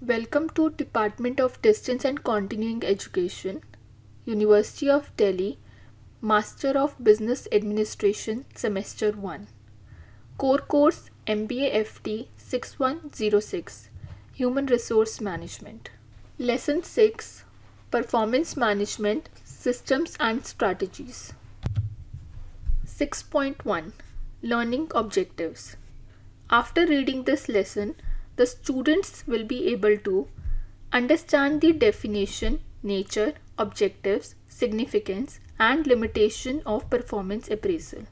Welcome to Department of Distance and Continuing Education, University of Delhi, Master of Business Administration, Semester 1. Core Course MBA FT 6106, Human Resource Management. Lesson 6, Performance Management, Systems and Strategies. 6.1, Learning Objectives. After reading this lesson, the students will be able to understand the definition, nature, objectives, significance, and limitation of performance appraisal.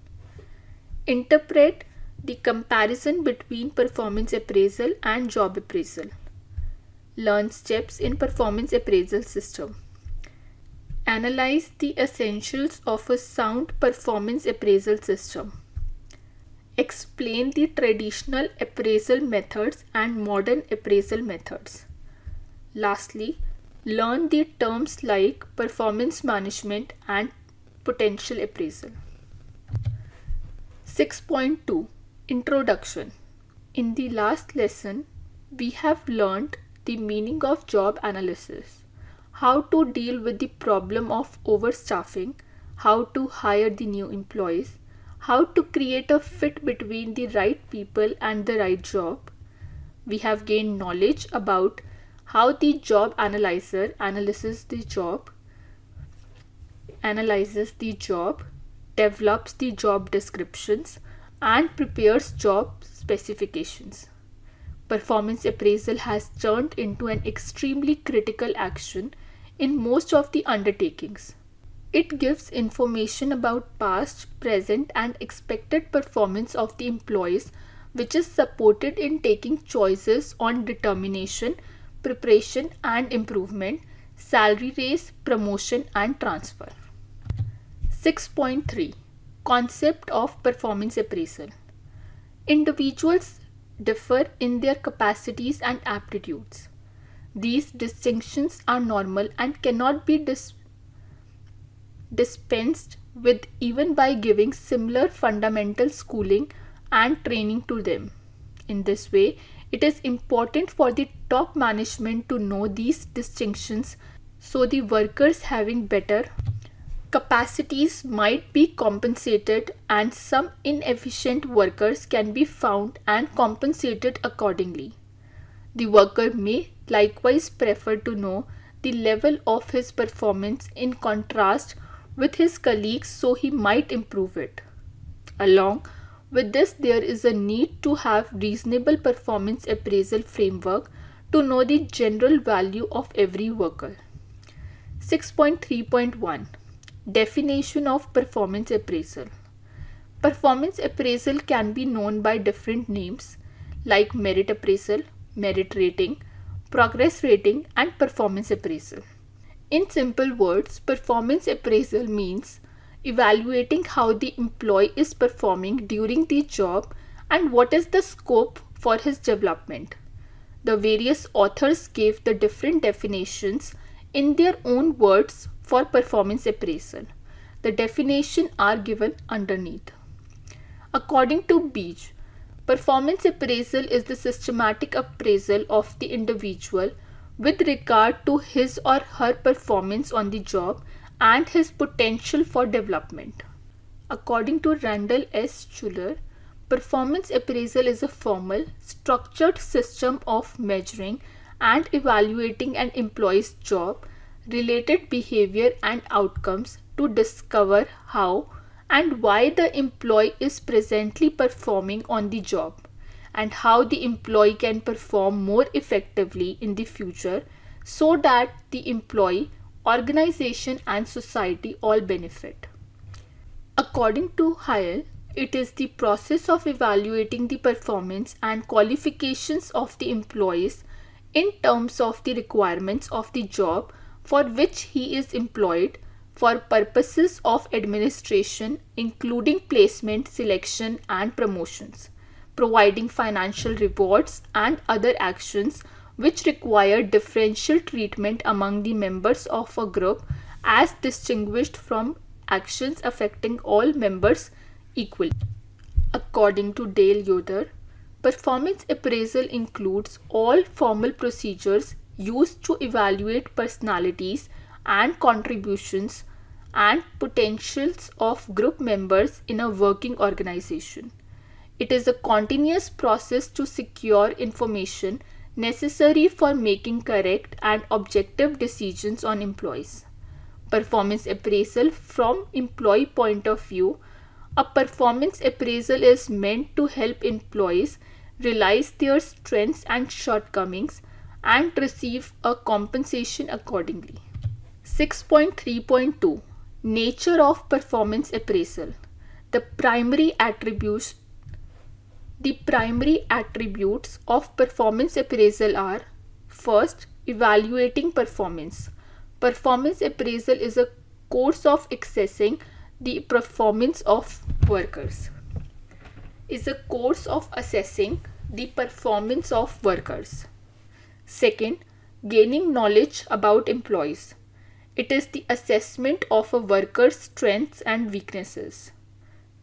Interpret the comparison between performance appraisal and job appraisal. Learn steps in performance appraisal system. Analyze the essentials of a sound performance appraisal system. Explain the traditional appraisal methods and modern appraisal methods. Lastly, learn the terms like performance management and potential appraisal. 6.2, Introduction. In the last lesson, we have learned the meaning of job analysis, how to deal with the problem of overstaffing, how to hire the new employees, how to create a fit between the right people and the right job. We have gained knowledge about how the job analyzer analyzes the job, develops the job descriptions, and prepares job specifications. Performance appraisal has turned into an extremely critical action in most of the undertakings. It gives information about past, present, and expected performance of the employees, which is supported in taking choices on determination, preparation and improvement, salary raise, promotion, and transfer. 6.3, Concept of performance appraisal. Individuals differ in their capacities and aptitudes. These distinctions are normal and cannot be dispensed with even by giving similar fundamental schooling and training to them. In this way, it is important for the top management to know these distinctions so the workers having better capacities might be compensated and some inefficient workers can be found and compensated accordingly. The worker may likewise prefer to know the level of his performance in contrast with his colleagues so he might improve it. Along with this, there is a need to have reasonable performance appraisal framework to know the general value of every worker. 6.3.1, Definition of performance appraisal. Performance appraisal can be known by different names like merit appraisal, merit rating, progress rating, and performance appraisal. In simple words, performance appraisal means evaluating how the employee is performing during the job and what is the scope for his development. The various authors gave the different definitions in their own words for performance appraisal. The definitions are given underneath. According to Beach, performance appraisal is the systematic appraisal of the individual with regard to his or her performance on the job and his potential for development. According to Randall S. Schuller, performance appraisal is a formal, structured system of measuring and evaluating an employee's job, related behavior and outcomes to discover how and why the employee is presently performing on the job, and how the employee can perform more effectively in the future so that the employee, organization, and society all benefit. According to Heil, it is the process of evaluating the performance and qualifications of the employees in terms of the requirements of the job for which he is employed for purposes of administration, including placement, selection, and promotions, providing financial rewards and other actions which require differential treatment among the members of a group as distinguished from actions affecting all members equally. According to Dale Yoder, Performance appraisal includes all formal procedures used to evaluate personalities and contributions and potentials of group members in a working organization. It is a continuous process to secure information necessary for making correct and objective decisions on employees. Performance appraisal from employee point of view. A performance appraisal is meant to help employees realize their strengths and shortcomings and receive a compensation accordingly. 6.3.2 Nature of performance appraisal. The primary attributes of performance appraisal are: first, evaluating performance. Performance appraisal is a course of assessing the performance of workers. Second, gaining knowledge about employees. It is the assessment of a worker's strengths and weaknesses.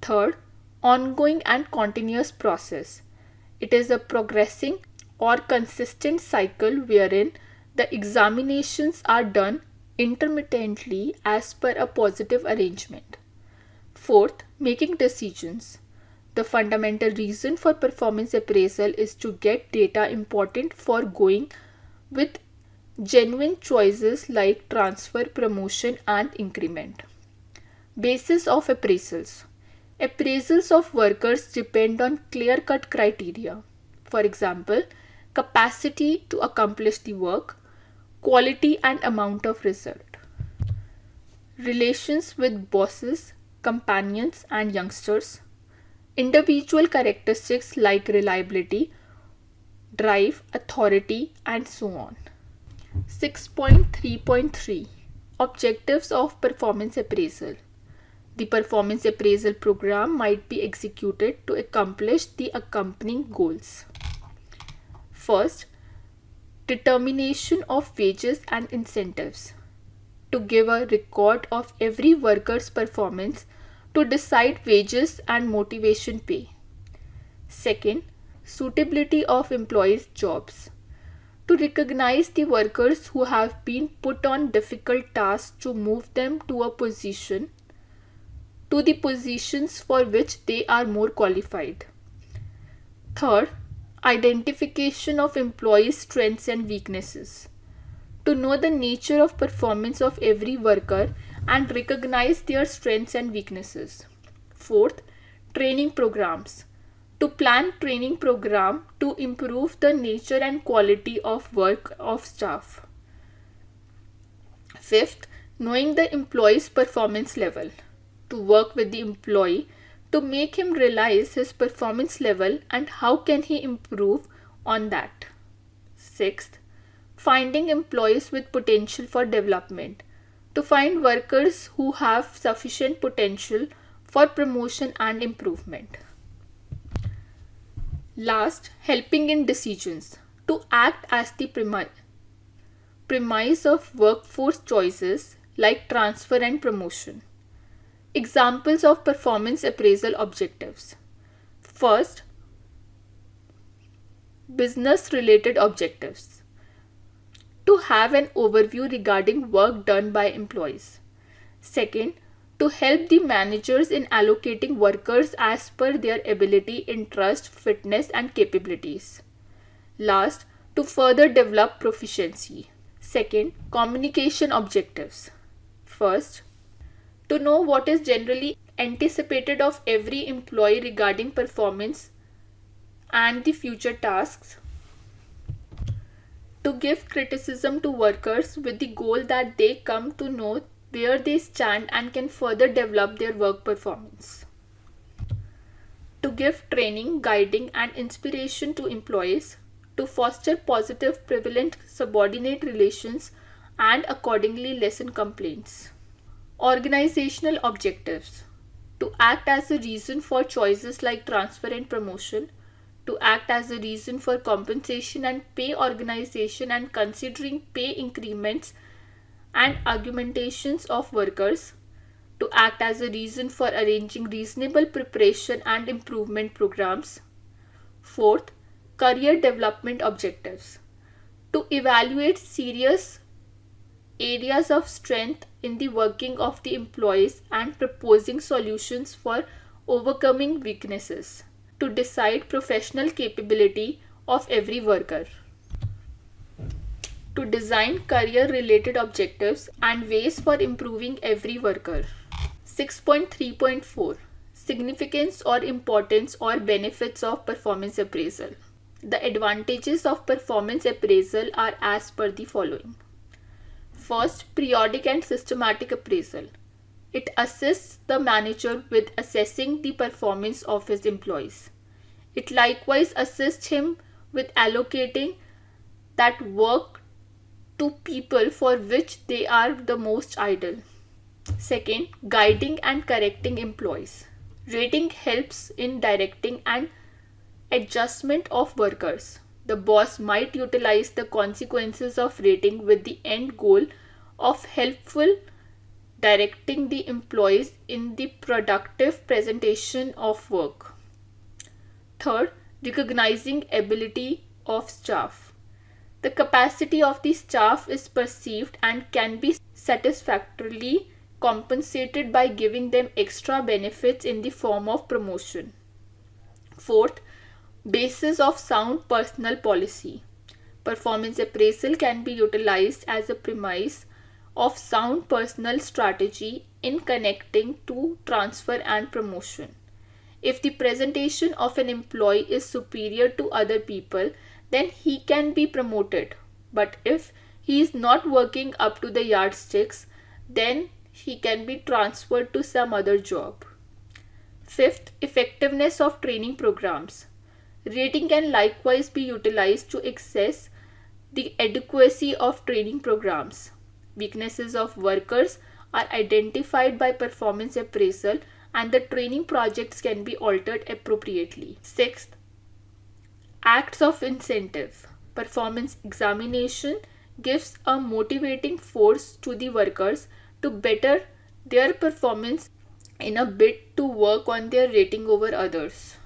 Third, ongoing and continuous process. It is a progressing or consistent cycle wherein the examinations are done intermittently as per a positive arrangement. Fourth, making decisions. The fundamental reason for performance appraisal is to get data important for going with genuine choices like transfer, promotion, and increment. Basis of appraisals. Appraisals of workers depend on clear-cut criteria. For example, capacity to accomplish the work, quality and amount of result. Relations with bosses, companions, and youngsters. Individual characteristics like reliability, drive, authority, and so on. 6.3.3 Objectives of performance appraisal. The performance appraisal program might be executed to accomplish the accompanying goals. First, determination of wages and incentives. To give a record of every worker's performance to decide wages and motivation pay. Second, suitability of employees' jobs. To recognize the workers who have been put on difficult tasks to move them to the positions for which they are more qualified. Third, identification of employees' strengths and weaknesses. To know the nature of performance of every worker and recognize their strengths and weaknesses. Fourth, training programs. To plan training program to improve the nature and quality of work of staff. Fifth, knowing the employee's performance level. To work with the employee to make him realize his performance level and how can he improve on that. Sixth, finding employees with potential for development. To find workers who have sufficient potential for promotion and improvement. Last, helping in decisions. To act as the premise of workforce choices like transfer and promotion. Examples of performance appraisal objectives. First, business-related objectives. To have an overview regarding work done by employees. Second, to help the managers in allocating workers as per their ability, interest, fitness, and capabilities. Last, to further develop proficiency. Second, communication objectives. First, to know what is generally anticipated of every employee regarding performance and the future tasks. To give criticism to workers with the goal that they come to know where they stand and can further develop their work performance. To give training, guiding, and inspiration to employees. To foster positive, prevalent subordinate relations and accordingly lessen complaints. Organizational objectives. To act as a reason for choices like transfer and promotion. To act as a reason for compensation and pay organization and considering pay increments and argumentations of workers. To act as a reason for arranging reasonable preparation and improvement programs. Fourth, Career development objectives. To evaluate serious areas of strength in the working of the employees and proposing solutions for overcoming weaknesses. To decide professional capability of every worker. To design career related objectives and ways for improving every worker. 6.3.4 Significance or importance or benefits of performance appraisal. The advantages of performance appraisal are as per the following. First, periodic and systematic appraisal. It assists the manager with assessing the performance of his employees. It likewise assists him with allocating that work to people for which they are the most idle. Second, guiding and correcting employees. Rating helps in directing and adjustment of workers. The boss might utilize the consequences of rating with the end goal of helpful directing the employees in the productive presentation of work. Third, recognizing ability of staff. The capacity of the staff is perceived and can be satisfactorily compensated by giving them extra benefits in the form of promotion. Fourth, basis of sound personnel policy. Performance appraisal can be utilized as a premise of sound personnel strategy in connecting to transfer and promotion. If the presentation of an employee is superior to other people, then he can be promoted. But if he is not working up to the yardsticks, then he can be transferred to some other job. Fifth, effectiveness of training programs. Rating can likewise be utilized to assess the adequacy of training programs. Weaknesses of workers are identified by performance appraisal and the training projects can be altered appropriately. Sixth, acts of incentive. Performance examination gives a motivating force to the workers to better their performance in a bid to work on their rating over others.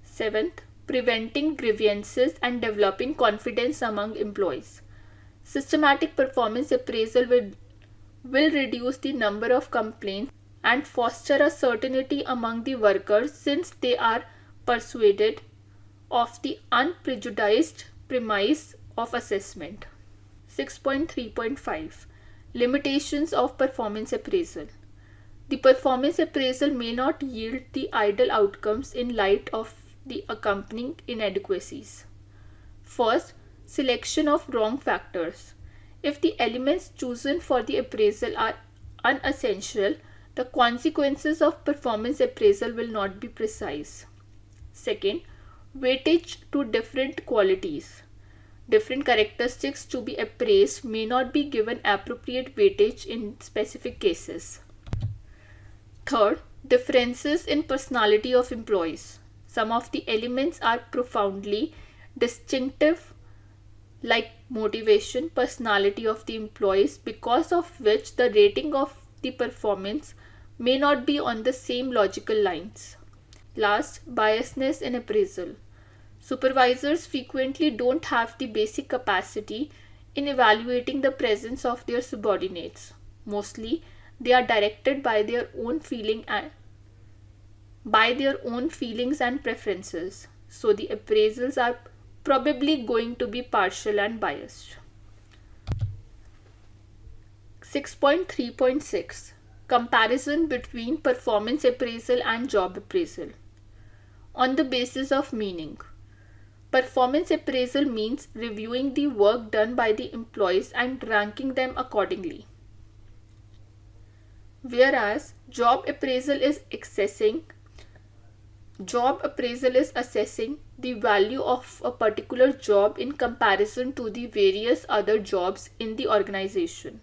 Seventh, preventing grievances and developing confidence among employees. Systematic performance appraisal will reduce the number of complaints and foster a certainty among the workers since they are persuaded of the unprejudiced premise of assessment. 6.3.5 Limitations of performance appraisal. The performance appraisal may not yield the ideal outcomes in light of the accompanying inadequacies. First, selection of wrong factors. If the elements chosen for the appraisal are unessential, the consequences of performance appraisal will not be precise. Second, weightage to different qualities. Different characteristics to be appraised may not be given appropriate weightage in specific cases. Third, differences in personality of employees. Some of the elements are profoundly distinctive, like motivation, personality of the employees, because of which the rating of the performance may not be on the same logical lines. Last, biasness in appraisal. Supervisors frequently don't have the basic capacity in evaluating the presence of their subordinates. Mostly, they are directed by their own feelings and preferences. So the appraisals are probably going to be partial and biased. 6.3.6 Comparison between performance appraisal and job appraisal. On the basis of meaning. Performance appraisal means reviewing the work done by the employees and ranking them accordingly. Whereas job appraisal is assessing the value of a particular job in comparison to the various other jobs in the organization.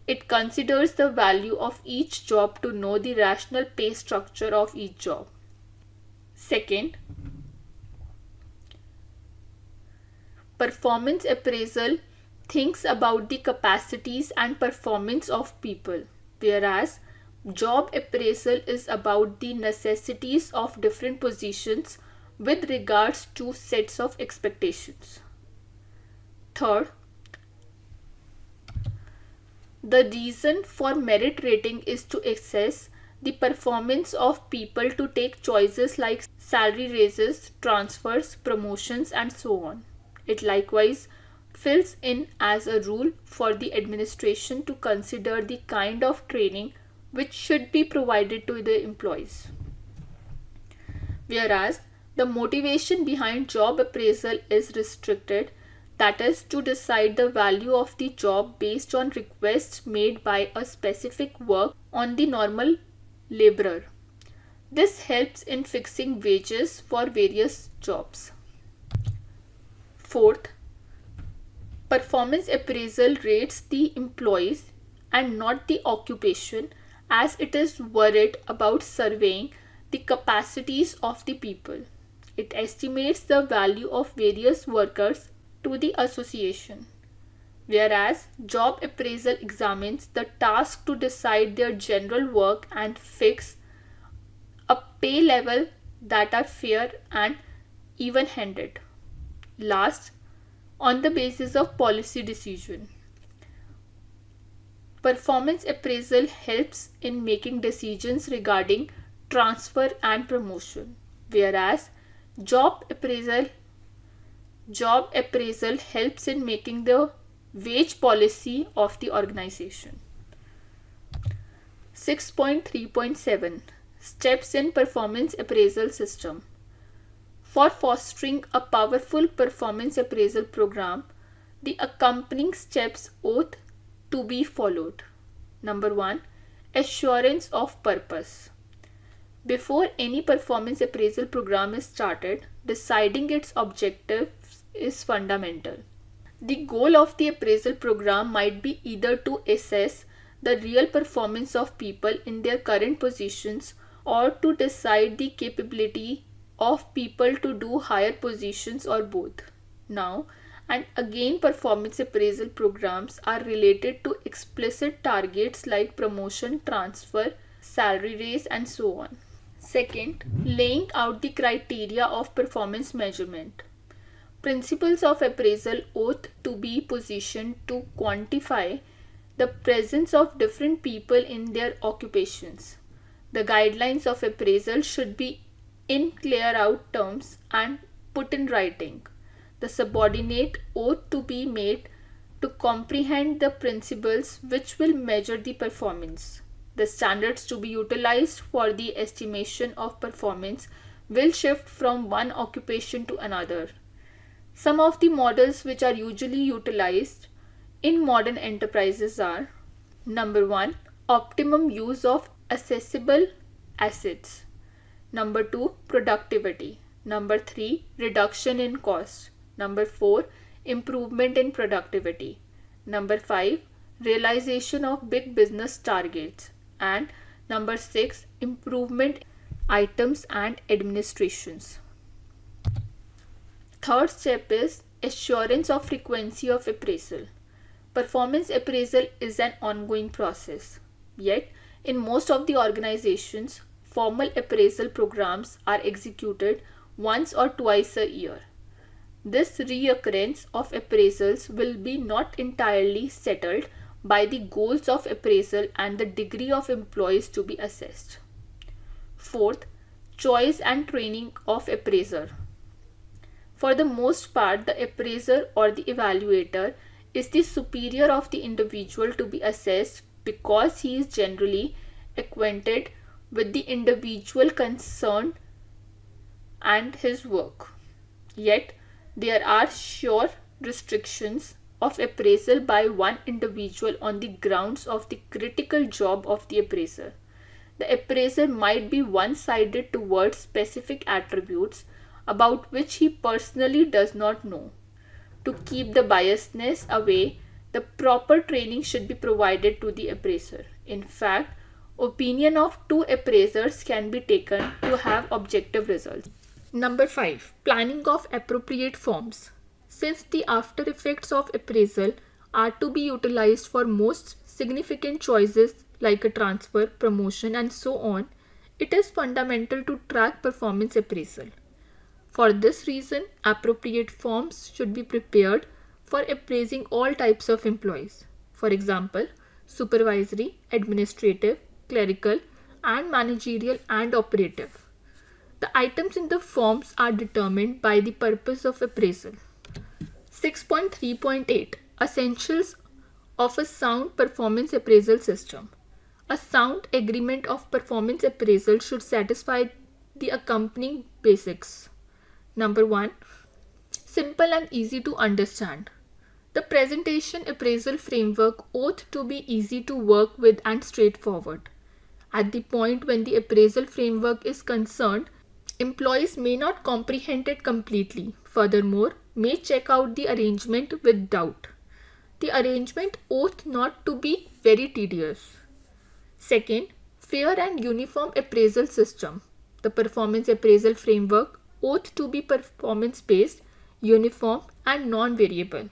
It considers the value of each job to know the rational pay structure of each job. Second, performance appraisal thinks about the capacities and performance of people, whereas job appraisal is about the necessities of different positions with regards to sets of expectations. Third, the reason for merit rating is to assess the performance of people to take choices like salary raises, transfers, promotions, and so on. It likewise fills in as a rule for the administration to consider the kind of training which should be provided to the employees. Whereas the motivation behind job appraisal is restricted, that is, to decide the value of the job based on requests made by a specific work on the normal laborer. This helps in fixing wages for various jobs. Fourth, performance appraisal rates the employees and not the occupation, as it is worried about surveying the capacities of the people. It estimates the value of various workers to the association, whereas job appraisal examines the task to decide their general work and fix a pay level that are fair and even-handed. Last, on the basis of policy decision. Performance appraisal helps in making decisions regarding transfer and promotion, whereas job appraisal helps in making the wage policy of the organization. 6.3.7 Steps in performance appraisal system. For fostering a powerful performance appraisal program, the accompanying steps ought to be followed. Number 1. Assurance of purpose. Before any performance appraisal program is started, deciding its objectives is fundamental. The goal of the appraisal program might be either to assess the real performance of people in their current positions or to decide the capability of people to do higher positions or both. Now, and again, performance appraisal programs are related to explicit targets like promotion, transfer, salary raise, and so on. Second, laying out the criteria of performance measurement. Principles of appraisal ought to be positioned to quantify the presence of different people in their occupations. The guidelines of appraisal should be in clear out terms and put in writing. The subordinate ought to be made to comprehend the principles which will measure the performance. The standards to be utilized for the estimation of performance will shift from one occupation to another. Some of the models which are usually utilized in modern enterprises are: Number 1. Optimum use of accessible assets. Number 2. Productivity. Number 3. Reduction in cost. Number 4. Improvement in productivity. Number 5. Realization of big business targets. And number 6. Improvement items and administrations. Third step is assurance of frequency of appraisal. Performance appraisal is an ongoing process. Yet, in most of the organizations, formal appraisal programs are executed once or twice a year. This reoccurrence of appraisals will be not entirely settled by the goals of appraisal and the degree of employees to be assessed. Fourth, choice and training of appraiser. For the most part, the appraiser or the evaluator is the superior of the individual to be assessed because he is generally acquainted with the individual concerned and his work. Yet, there are sure restrictions of appraisal by one individual on the grounds of the critical job of the appraiser. The appraiser might be one-sided towards specific attributes about which he personally does not know. To keep the biasness away, the proper training should be provided to the appraiser. In fact, opinion of two appraisers can be taken to have objective results. Number 5. Planning of appropriate forms. Since the after effects of appraisal are to be utilized for most significant choices like a transfer, promotion, and so on, it is fundamental to track performance appraisal. For this reason, appropriate forms should be prepared for appraising all types of employees. For example, supervisory, administrative, clerical, and managerial and operative. The items in the forms are determined by the purpose of appraisal. 6.3.8 Essentials of a sound performance appraisal system. A sound agreement of performance appraisal should satisfy the accompanying basics. Number 1. Simple and easy to understand. The presentation appraisal framework ought to be easy to work with and straightforward. At the point when the appraisal framework is concerned, employees may not comprehend it completely. Furthermore, may check out the arrangement with doubt. The arrangement ought not to be very tedious. Second, fair and uniform appraisal system. The performance appraisal framework ought to be performance-based, uniform and non-variable,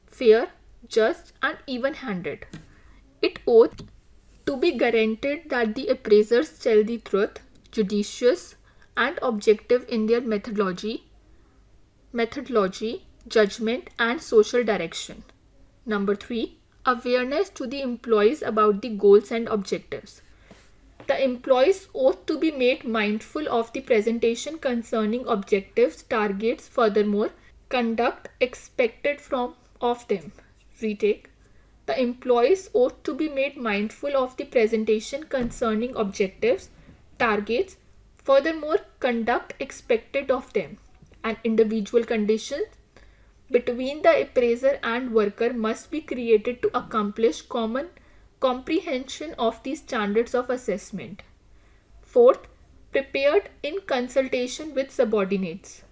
fair, just and even-handed. It ought to be guaranteed that the appraisers tell the truth, judicious and objective in their methodology, judgment and social direction. Number 3. Awareness to the employees about the goals and objectives. The employees ought to be made mindful of the presentation concerning objectives, targets, furthermore, conduct expected of them. Retake. The employees ought to be made mindful of the presentation concerning objectives, targets, furthermore, conduct expected of them, and individual conditions between the appraiser and worker must be created to accomplish common comprehension of the standards of assessment. Fourth, prepared in consultation with subordinates.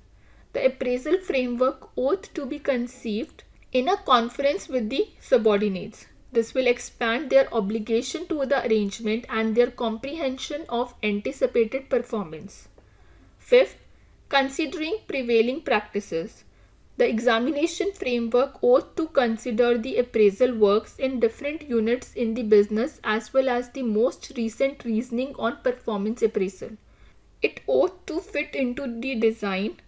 The appraisal framework ought to be conceived in a conference with the subordinates. This will expand their obligation to the arrangement and their comprehension of anticipated performance. Fifth, considering prevailing practices. The examination framework ought to consider the appraisal works in different units in the business as well as the most recent reasoning on performance appraisal. It ought to fit into the design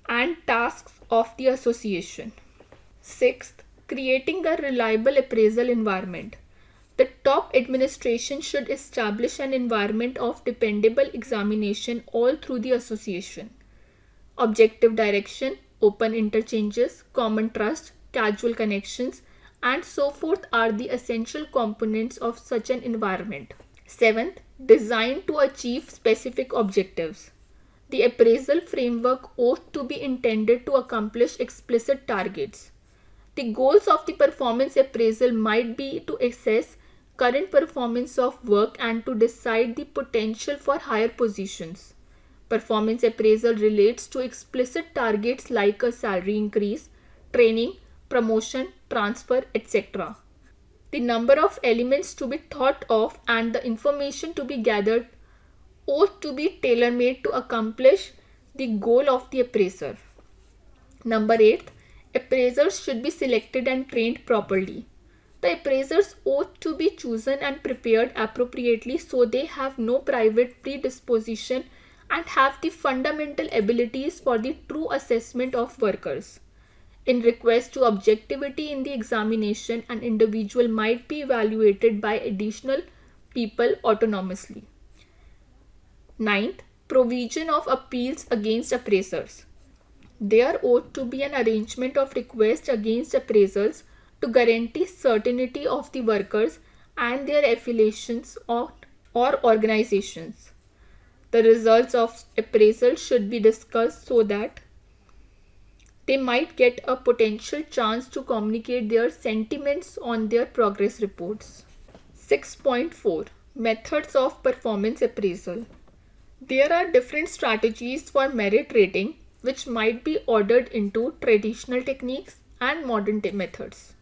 and tasks of the association. Sixth, creating a reliable appraisal environment. The top administration should establish an environment of dependable examination all through the association. Objective direction, open interchanges, common trust, casual connections, and so forth are the essential components of such an environment. Seventh, designed to achieve specific objectives. The appraisal framework ought to be intended to accomplish explicit targets. The goals of the performance appraisal might be to assess current performance of work and to decide the potential for higher positions. Performance appraisal relates to explicit targets like a salary increase, training, promotion, transfer, etc. The number of elements to be thought of and the information to be gathered ought to be tailor-made to accomplish the goal of the appraiser. Number 8. Appraisers should be selected and trained properly. The appraisers ought to be chosen and prepared appropriately so they have no private predisposition and have the fundamental abilities for the true assessment of workers. In request to objectivity in the examination, an individual might be evaluated by additional people autonomously. 9th, provision of appeals against appraisers. There ought to be an arrangement of requests against appraisals to guarantee certainty of the workers and their affiliations or organizations. The results of appraisal should be discussed so that they might get a potential chance to communicate their sentiments on their progress reports. 6.4 Methods of performance appraisal. There are different strategies for merit rating which might be ordered into traditional techniques and modern methods.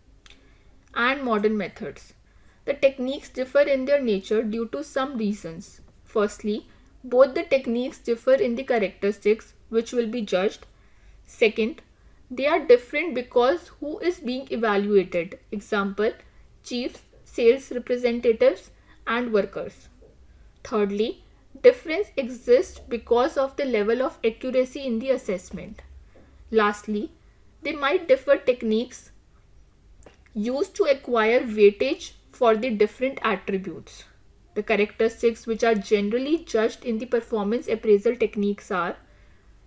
The techniques differ in their nature due to some reasons. Firstly, both the techniques differ in the characteristics which will be judged. Second, they are different because who is being evaluated. Example, chiefs, sales representatives, and workers. Thirdly, Difference exists because of the level of accuracy in the assessment. Lastly, they might differ techniques used to acquire weightage for the different attributes. The characteristics which are generally judged in the performance appraisal techniques are: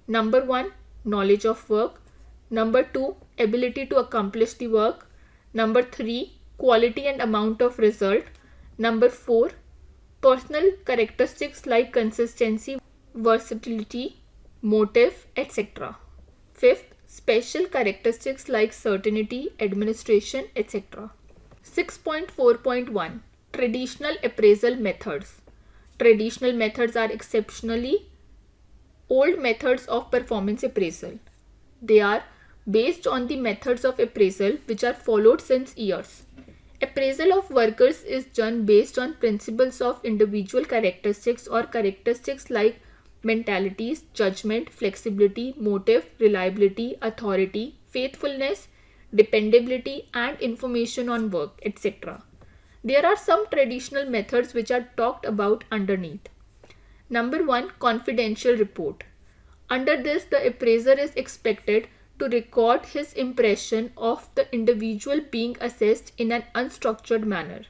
number 1, knowledge of work; number 2, ability to accomplish the work; number 3, quality and amount of result; number 4, personal characteristics like consistency, versatility, motive, etc. Fifth, special characteristics like certainty, administration, etc. 6.4.1 Traditional appraisal methods. Traditional methods are exceptionally old methods of performance appraisal. They are based on the methods of appraisal which are followed since years. Appraisal of workers is done based on principles of individual characteristics or characteristics like mentalities, judgment, flexibility, motive, reliability, authority, faithfulness, dependability, and information on work, etc. There are some traditional methods which are talked about underneath. Number 1, confidential report. Under this, the appraiser is expected to record his impression of the individual being assessed in an unstructured manner.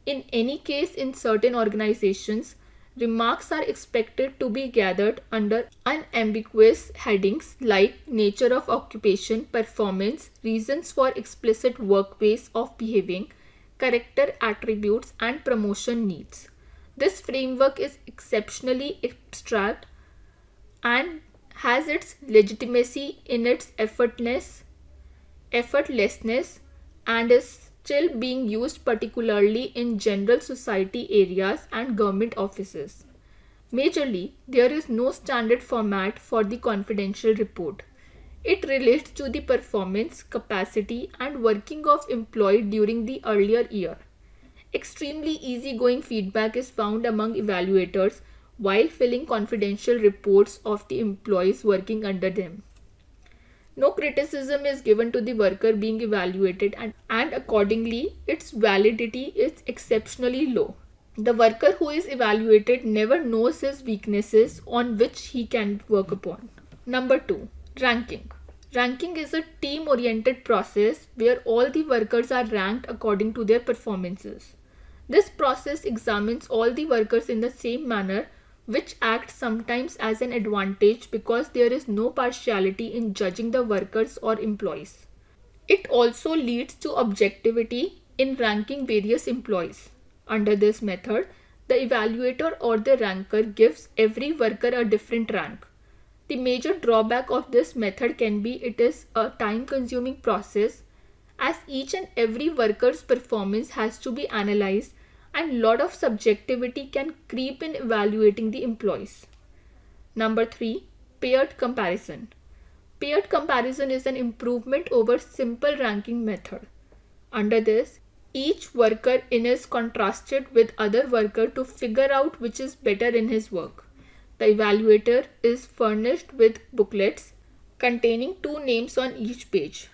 In any case, in certain organizations, remarks are expected to be gathered under unambiguous headings like nature of occupation, performance, reasons for explicit work ways of behaving, character attributes, and promotion needs. This framework is exceptionally abstract and has its legitimacy in its effortlessness, and is still being used particularly in general society areas and government offices. Majorly, there is no standard format for the confidential report. It relates to the performance, capacity, and working of employee during the earlier year. Extremely easygoing feedback is found among evaluators while filling confidential reports of the employees working under them. No criticism is given to the worker being evaluated, and accordingly, its validity is exceptionally low. The worker who is evaluated never knows his weaknesses on which he can work upon. Number 2, ranking. Ranking is a team-oriented process where all the workers are ranked according to their performances. This process examines all the workers in the same manner, which acts sometimes as an advantage because there is no partiality in judging the workers or employees. It also leads to objectivity in ranking various employees. Under this method, the evaluator or the ranker gives every worker a different rank. The major drawback of this method can be it is a time-consuming process, as each and every worker's performance has to be analyzed and lot of subjectivity can creep in evaluating the employees. Number 3, paired comparison. Paired comparison is an improvement over simple ranking method. Under this, each worker is contrasted with other worker to figure out which is better in his work. The evaluator is furnished with booklets containing 2 names on each page.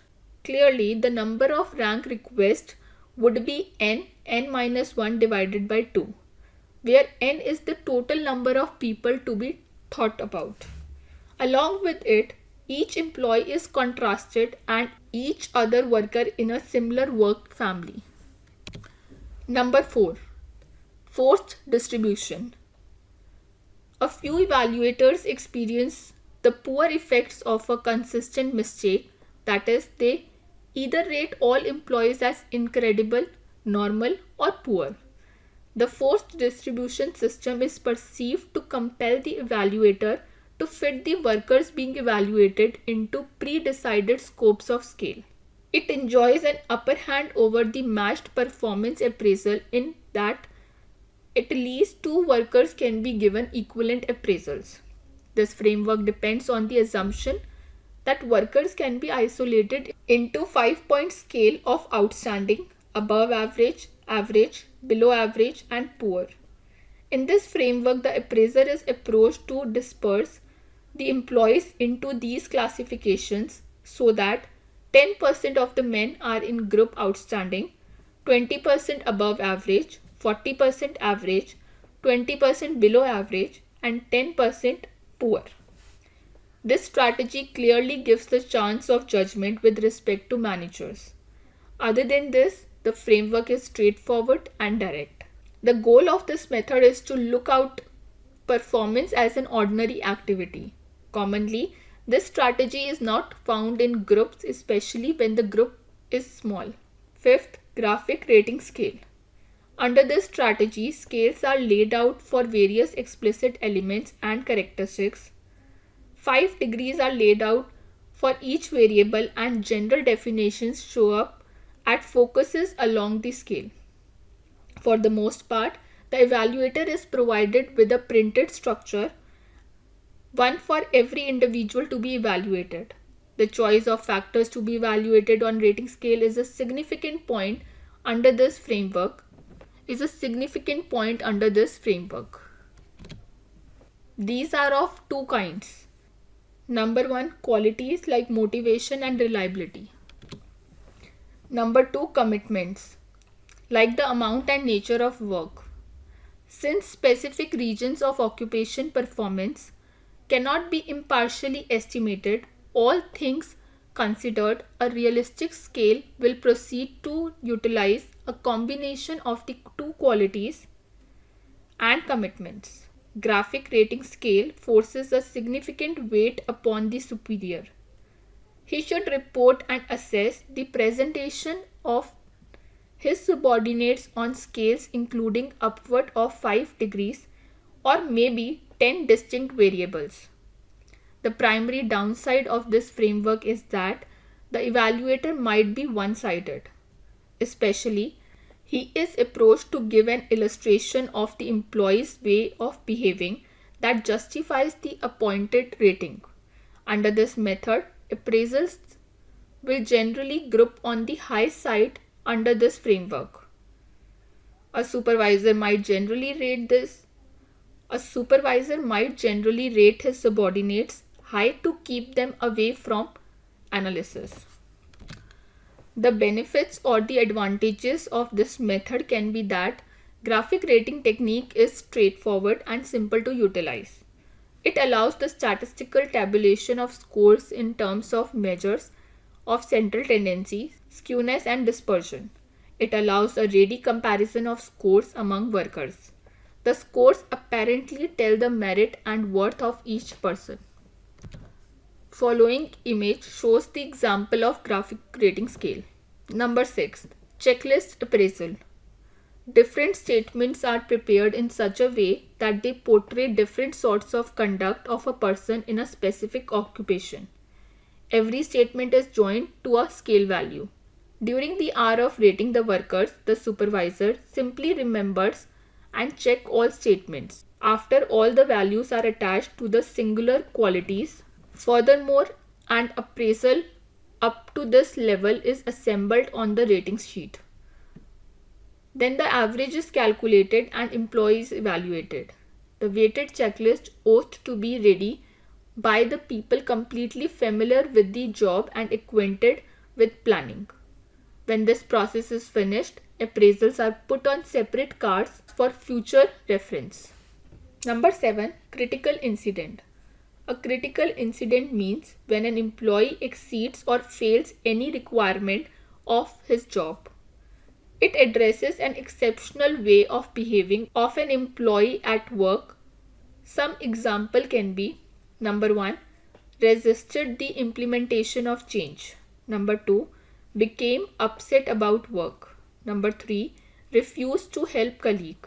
Clearly, the number of rank requests would be n-1 divided by 2, where n is the total number of people to be thought about. Along with it, each employee is contrasted and each other worker in a similar work family. Number 4, forced distribution. A few evaluators experience the poor effects of a consistent mistake, that is, they either rate all employees as incredible, normal, or poor. The forced distribution system is perceived to compel the evaluator to fit the workers being evaluated into pre-decided scopes of scale. It enjoys an upper hand over the matched performance appraisal in that at least 2 workers can be given equivalent appraisals. This framework depends on the assumption that workers can be isolated into 5-point scale of outstanding, above average, average, below average, and poor. In this framework, the appraiser is approached to disperse the employees into these classifications so that 10% of the men are in group outstanding, 20% above average, 40% average, 20% below average, and 10% poor. This strategy clearly gives the chance of judgment with respect to managers. Other than this, the framework is straightforward and direct. The goal of this method is to look out performance as an ordinary activity. Commonly, this strategy is not found in groups, especially when the group is small. Fifth, graphic rating scale. Under this strategy, scales are laid out for various explicit elements and characteristics. 5 degrees are laid out for each variable, and general definitions show up at focuses along the scale. For the most part, the evaluator is provided with a printed structure, one for every individual to be evaluated. The choice of factors to be evaluated on rating scale is a significant point under this framework. These are of two kinds. Number 1, qualities like motivation and reliability. Number 2, commitments like the amount and nature of work. Since specific regions of occupation performance cannot be impartially estimated, all things considered, a realistic scale will proceed to utilize a combination of the two qualities and commitments. Graphic rating scale forces a significant weight upon the superior. He should report and assess the presentation of his subordinates on scales including upward of 5 degrees or maybe 10 distinct variables. The primary downside of this framework is that the evaluator might be one-sided. Especially, he is approached to give an illustration of the employee's way of behaving that justifies the appointed rating. Under this method, appraisals will generally group on the high side under this framework. A supervisor might generally rate his subordinates high to keep them away from analysis. The benefits or the advantages of this method can be that graphic rating technique is straightforward and simple to utilize. It allows the statistical tabulation of scores in terms of measures of central tendency, skewness, and dispersion. It allows a ready comparison of scores among workers. The scores apparently tell the merit and worth of each person. Following image shows the example of graphic rating scale. Number 6. Checklist appraisal. Different statements are prepared in such a way that they portray different sorts of conduct of a person in a specific occupation. Every statement is joined to a scale value. During the hour of rating the workers, the supervisor simply remembers and checks all statements. After all the values are attached to the singular qualities. Furthermore, an appraisal up to this level is assembled on the rating sheet. Then the average is calculated and employees evaluated. The weighted checklist ought to be ready by the people completely familiar with the job and acquainted with planning. When this process is finished, appraisals are put on separate cards for future reference. Number 7. Critical incident. A critical incident means when an employee exceeds or fails any requirement of his job. It addresses an exceptional way of behaving of an employee at work. Some example can be: Number 1. Resisted the implementation of change. Number 2. Became upset about work. Number 3. Refused to help colleague.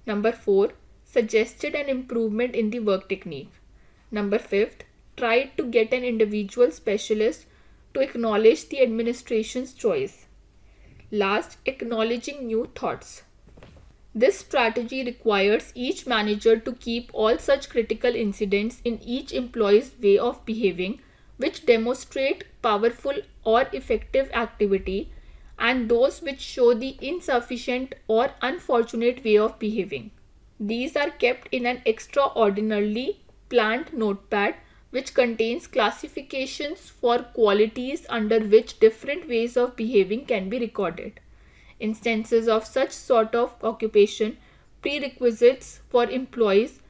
Number 4. Suggested an improvement in the work technique. Number 5. Tried to get an individual specialist to acknowledge the administration's choice. Last, acknowledging new thoughts. This strategy requires each manager to keep all such critical incidents in each employee's way of behaving which demonstrate powerful or effective activity and those which show the insufficient or unfortunate way of behaving. These are kept in an extraordinarily planned notepad which contains classifications for qualities under which different ways of behaving can be recorded. Instances of such sort of occupation Prerequisites for employees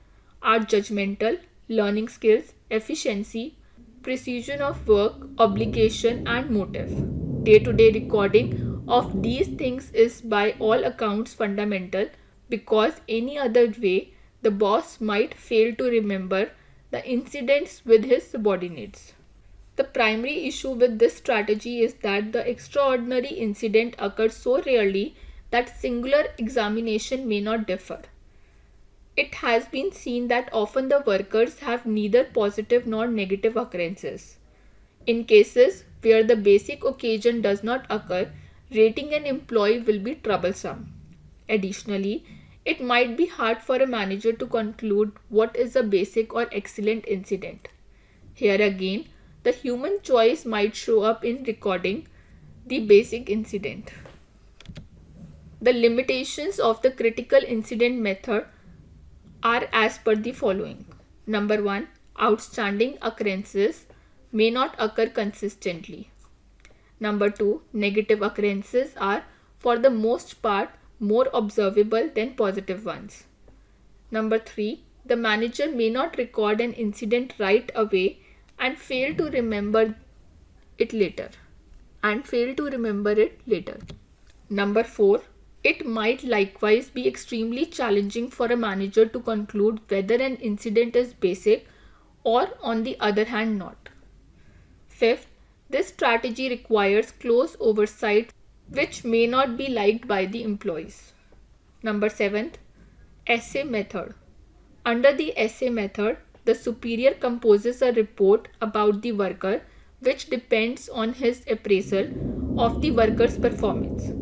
are judgmental, learning skills, efficiency, precision of work, obligation, and motive. Day to day recording of these things is by all accounts fundamental because any other way the boss might fail to remember the incidents with his subordinates. The primary issue with this strategy is that the extraordinary incident occurs so rarely that singular examination may not differ. It has been seen that often the workers have neither positive nor negative occurrences. In cases where the basic occasion does not occur, rating an employee will be troublesome. Additionally, it might be hard for a manager to conclude what is a basic or excellent incident. Here again, the human choice might show up in recording the basic incident. The limitations of the critical incident method are as per the following. Number 1. Outstanding occurrences may not occur consistently. Number 2. Negative occurrences are for the most part more observable than positive ones. Number 3. The manager may not record an incident right away and fail to remember it later. Number 4. It might likewise be extremely challenging for a manager to conclude whether an incident is basic or on the other hand not. Fifth, this strategy requires close oversight which may not be liked by the employees. Number 7. Essay method. Under the essay method, the superior composes a report about the worker which depends on his appraisal of the worker's performance.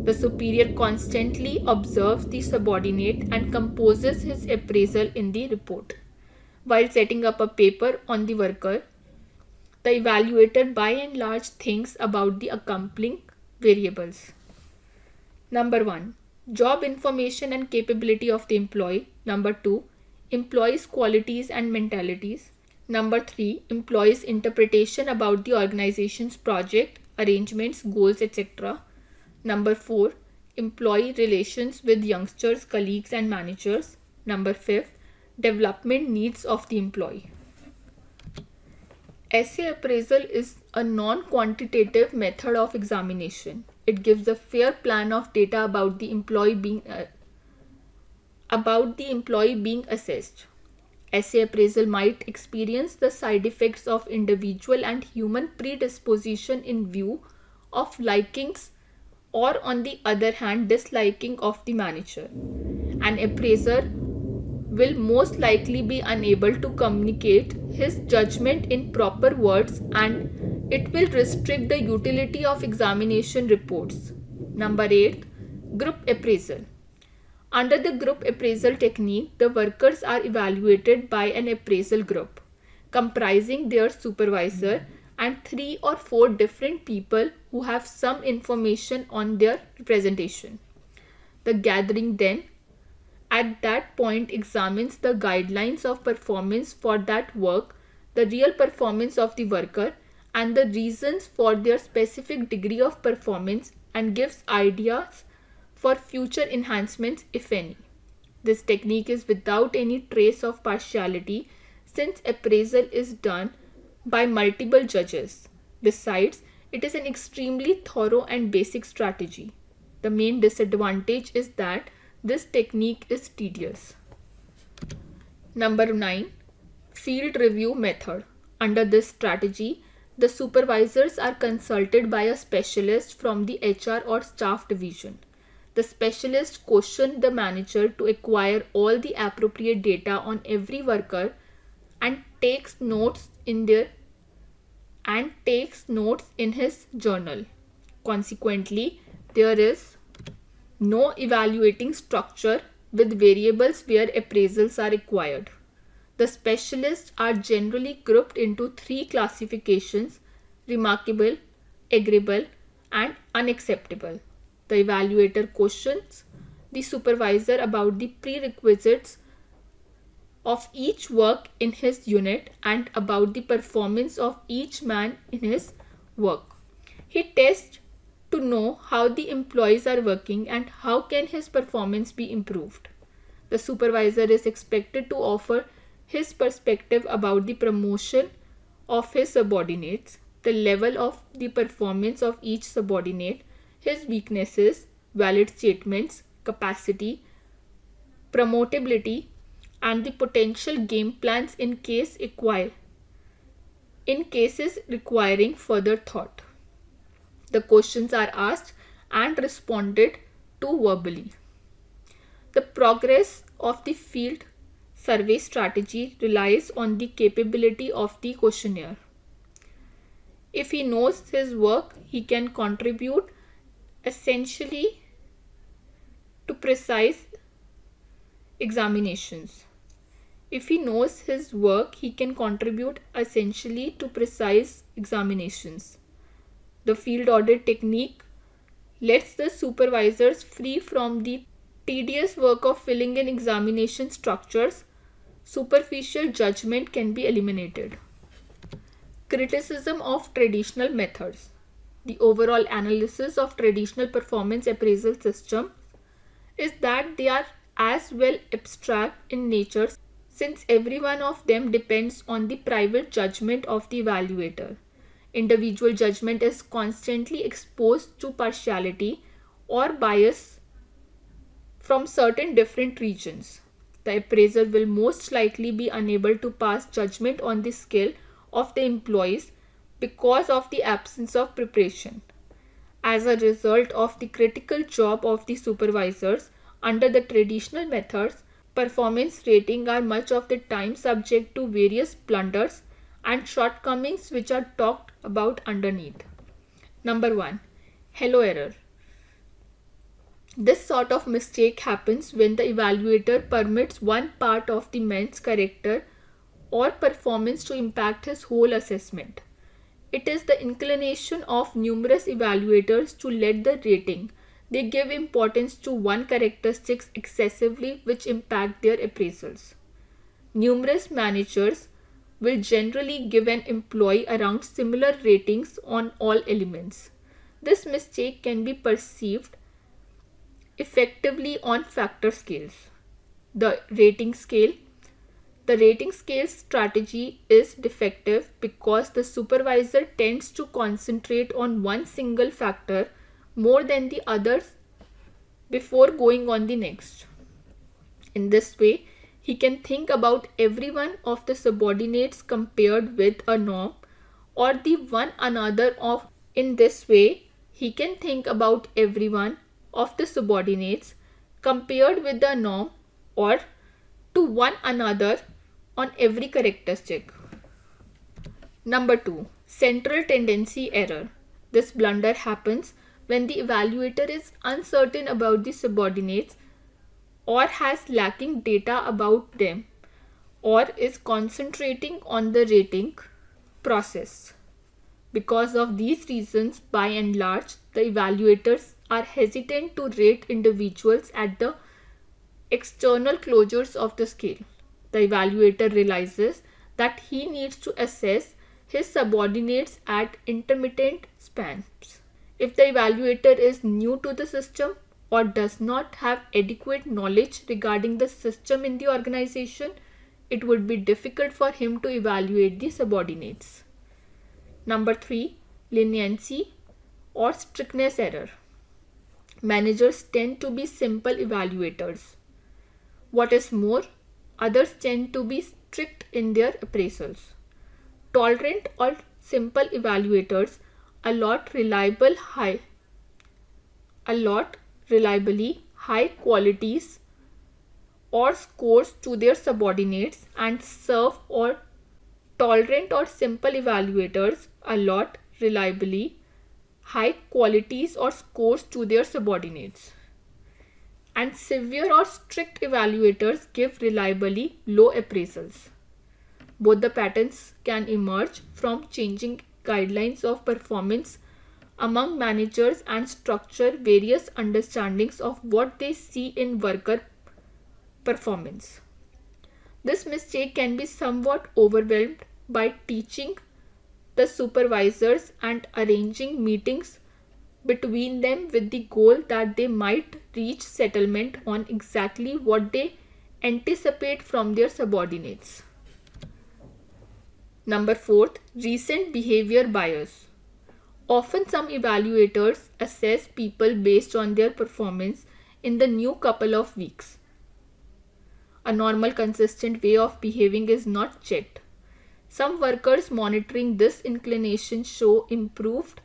The superior constantly observes the subordinate and composes his appraisal in the report. While setting up a paper on the worker, the evaluator by and large thinks about the accompanying variables. Number 1. Job information and capability of the employee. Number 2. Employees' qualities and mentalities. Number 3. Employees' interpretation about the organization's project, arrangements, goals, etc. Number 4. Employee relations with youngsters, colleagues and managers. Number 5. Development needs of the employee. Essay appraisal is a non-quantitative method of examination. It gives a fair plan of data about the employee being assessed. Essay appraisal might experience the side effects of individual and human predisposition in view of likings or on the other hand disliking of the manager. An appraiser will most likely be unable to communicate his judgment in proper words and it will restrict the utility of examination reports. Number 8. Group appraisal. Under the group appraisal technique, the workers are evaluated by an appraisal group comprising their supervisor and 3 or 4 different people who have some information on their representation. The gathering then at that point examines the guidelines of performance for that work, the real performance of the worker, and the reasons for their specific degree of performance and gives ideas for future enhancements if any. This technique is without any trace of partiality since appraisal is done by multiple judges. Besides, it is an extremely thorough and basic strategy. The main disadvantage is that this technique is tedious. Number 9. Field review method. Under this strategy, the supervisors are consulted by a specialist from the HR or staff division. The specialist questions the manager to acquire all the appropriate data on every worker and takes notes in his journal. Consequently, there is no evaluating structure with variables where appraisals are required. The specialists are generally grouped into 3 classifications: remarkable, agreeable, and unacceptable. The evaluator questions the supervisor about the prerequisites of each work in his unit and about the performance of each man in his work. He tests to know how the employees are working and how can his performance be improved. The supervisor is expected to offer his perspective about the promotion of his subordinates, the level of the performance of each subordinate, his weaknesses, valid statements, capacity, promotability, and the potential game plans in cases requiring further thought. The questions are asked and responded to verbally. The progress of the field survey strategy relies on the capability of the questionnaire. If he knows his work, he can contribute essentially to precise examinations. If he knows his work, he can contribute essentially to precise examinations. The field audit technique lets the supervisors free from the tedious work of filling in examination structures. Superficial judgment can be eliminated. Criticism of traditional methods. The overall analysis of traditional performance appraisal systems is that they are as well abstract in nature, since every one of them depends on the private judgment of the evaluator. Individual judgment is constantly exposed to partiality or bias from certain different regions. The appraiser will most likely be unable to pass judgment on the skill of the employees because of the absence of preparation. As a result of the critical job of the supervisors under the traditional methods, performance ratings are much of the time subject to various blunders and shortcomings which are talked about underneath. Number 1. Hello error. This sort of mistake happens when the evaluator permits one part of the man's character or performance to impact his whole assessment. It is the inclination of numerous evaluators to let the rating they give importance to one characteristics excessively, which impact their appraisals. Numerous managers will generally give an employee around similar ratings on all elements. This mistake can be perceived effectively on factor scales. The rating scale strategy is defective because the supervisor tends to concentrate on one single factor more than the others before going on the next. In this way, he can think about every one of the subordinates compared with a norm or the one another of. In this way, he can think about every one of the subordinates compared with the norm or to one another on every characteristic. Number 2. Central tendency error. This blunder happens when the evaluator is uncertain about the subordinates or has lacking data about them or is concentrating on the rating process. Because of these reasons, by and large, the evaluators are hesitant to rate individuals at the external closures of the scale. The evaluator realizes that he needs to assess his subordinates at intermittent spans. If the evaluator is new to the system or does not have adequate knowledge regarding the system in the organization, it would be difficult for him to evaluate the subordinates. Number 3. Leniency or strictness error. Managers tend to be simple evaluators. What is more, others tend to be strict in their appraisals. Tolerant or simple evaluators allot reliably high qualities or scores to their subordinates and serve or tolerant or simple evaluators allot reliably high qualities or scores to their subordinates. And severe or strict evaluators give reliably low appraisals. Both the patterns can emerge from changing guidelines of performance among managers and structure various understandings of what they see in worker performance. This mistake can be somewhat overwhelmed by teaching the supervisors and arranging meetings between them with the goal that they might reach settlement on exactly what they anticipate from their subordinates. Number 4, recent behavior bias. Often some evaluators assess people based on their performance in the new couple of weeks. A normal consistent way of behaving is not checked. Some workers monitoring this inclination show improved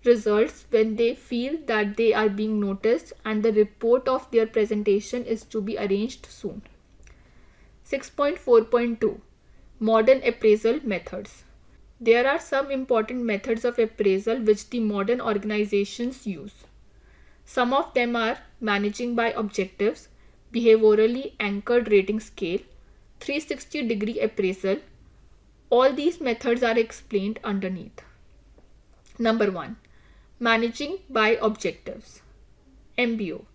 results when they feel that they are being noticed and the report of their presentation is to be arranged soon. 6.4.2 Modern appraisal methods. There are some important methods of appraisal which the modern organizations use. Some of them are managing by objectives, behaviorally anchored rating scale, 360-degree appraisal. All these methods are explained underneath. Number 1. Managing by objectives. MBO.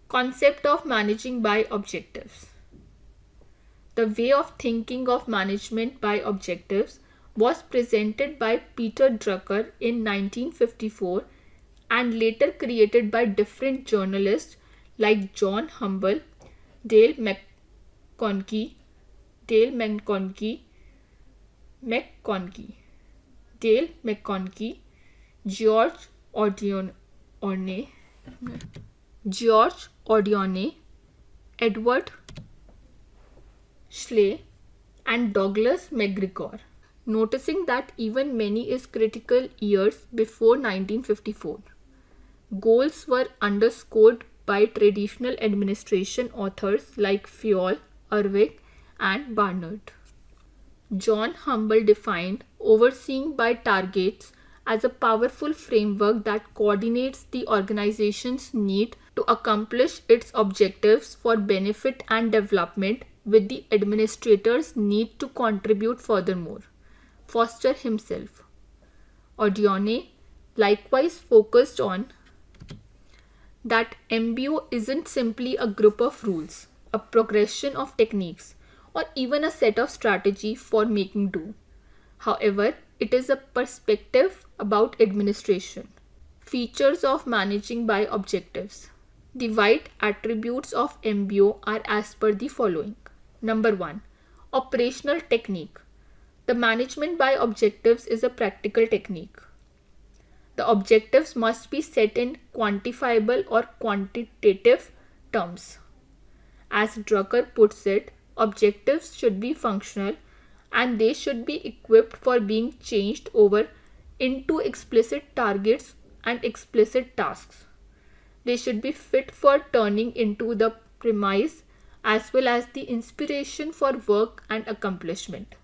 Concept of managing by objectives. The way of thinking of management by objectives was presented by Peter Drucker in 1954 and later created by different journalists like John Humble, Dale McConkey, George Odione, Edward Schley, and Douglas McGregor, noticing that even many is critical years before 1954. Goals were underscored by traditional administration authors like Fayol, Urwick, and Barnard. John Humble defined overseeing by targets as a powerful framework that coordinates the organization's need to accomplish its objectives for benefit and development with the administrator's need to contribute furthermore. Foster himself. Odione likewise focused on that MBO isn't simply a group of rules, a progression of techniques, or even a set of strategy for making do. However, it is a perspective about administration. Features of managing by objectives. The wide attributes of MBO are as per the following. Number 1. Operational technique. The management by objectives is a practical technique. The objectives must be set in quantifiable or quantitative terms. As Drucker puts it, objectives should be functional and they should be equipped for being changed over into explicit targets and explicit tasks. They should be fit for turning into the premise as well as the inspiration for work and accomplishment.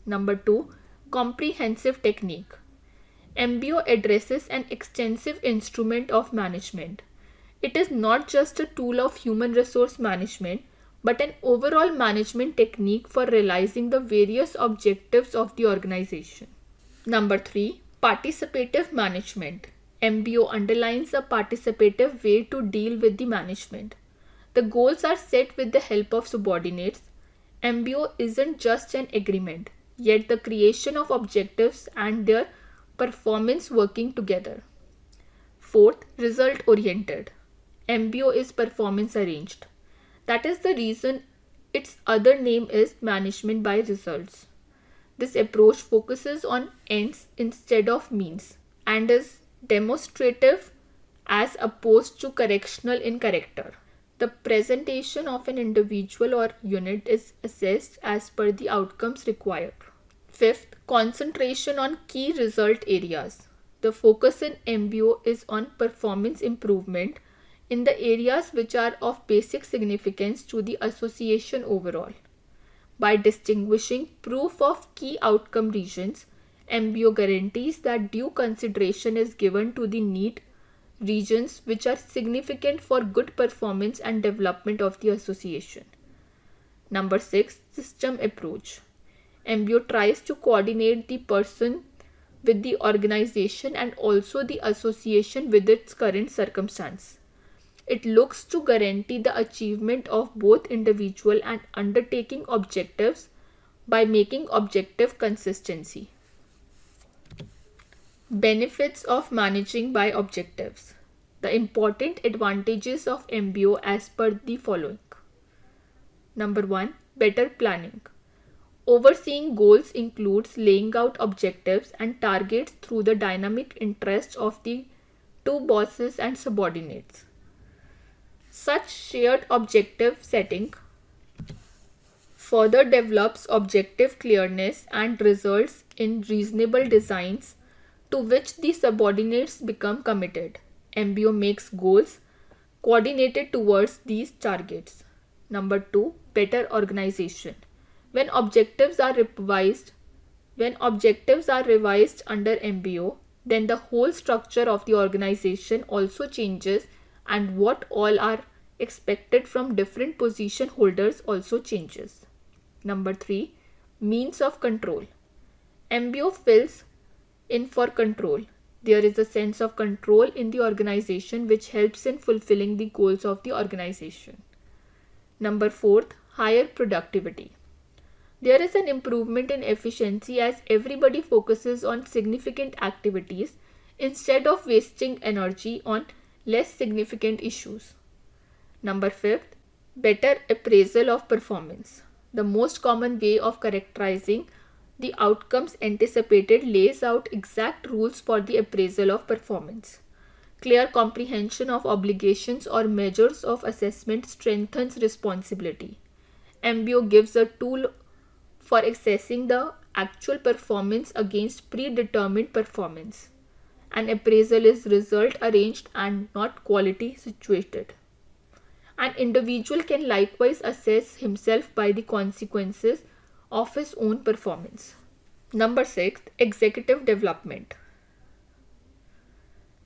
Number 2. Comprehensive technique. MBO addresses an extensive instrument of management. It is not just a tool of human resource management, but an overall management technique for realizing the various objectives of the organization. Number 3. Participative management. MBO underlines a participative way to deal with the management. The goals are set with the help of subordinates. MBO isn't just an agreement, yet the creation of objectives and their performance working together. 4th, result oriented. MBO is performance arranged. That is the reason its other name is management by results. This approach focuses on ends instead of means and is demonstrative as opposed to correctional in character. The presentation of an individual or unit is assessed as per the outcomes required. 5th, concentration on key result areas. The focus in MBO is on performance improvement in the areas which are of basic significance to the association overall. By distinguishing proof of key outcome regions, MBO guarantees that due consideration is given to the need regions which are significant for good performance and development of the association. Number 6, system approach. MBO tries to coordinate the person with the organization and also the association with its current circumstance. It looks to guarantee the achievement of both individual and undertaking objectives by making objective consistency. Benefits of managing by objectives. The important advantages of MBO as per the following. Number 1. Better planning. Overseeing goals includes laying out objectives and targets through the dynamic interests of the two bosses and subordinates. Such shared objective setting further develops objective clearness and results in reasonable designs to which the subordinates become committed. MBO makes goals coordinated towards these targets. Number 2. Better organization. When objectives are revised under MBO, then the whole structure of the organization also changes, and what all are expected from different position holders also changes. Number 3. Means of control. MBO fills in for control. There is a sense of control in the organization which helps in fulfilling the goals of the organization. Number 4. Higher productivity. There is an improvement in efficiency as everybody focuses on significant activities instead of wasting energy on less significant issues. Number 5. Better appraisal of performance. The most common way of characterizing the outcomes anticipated lays out exact rules for the appraisal of performance. Clear comprehension of obligations or measures of assessment strengthens responsibility. MBO gives a tool for assessing the actual performance against predetermined performance. An appraisal is result arranged and not quality situated. An individual can likewise assess himself by the consequences of his own performance. Number 6. Executive development.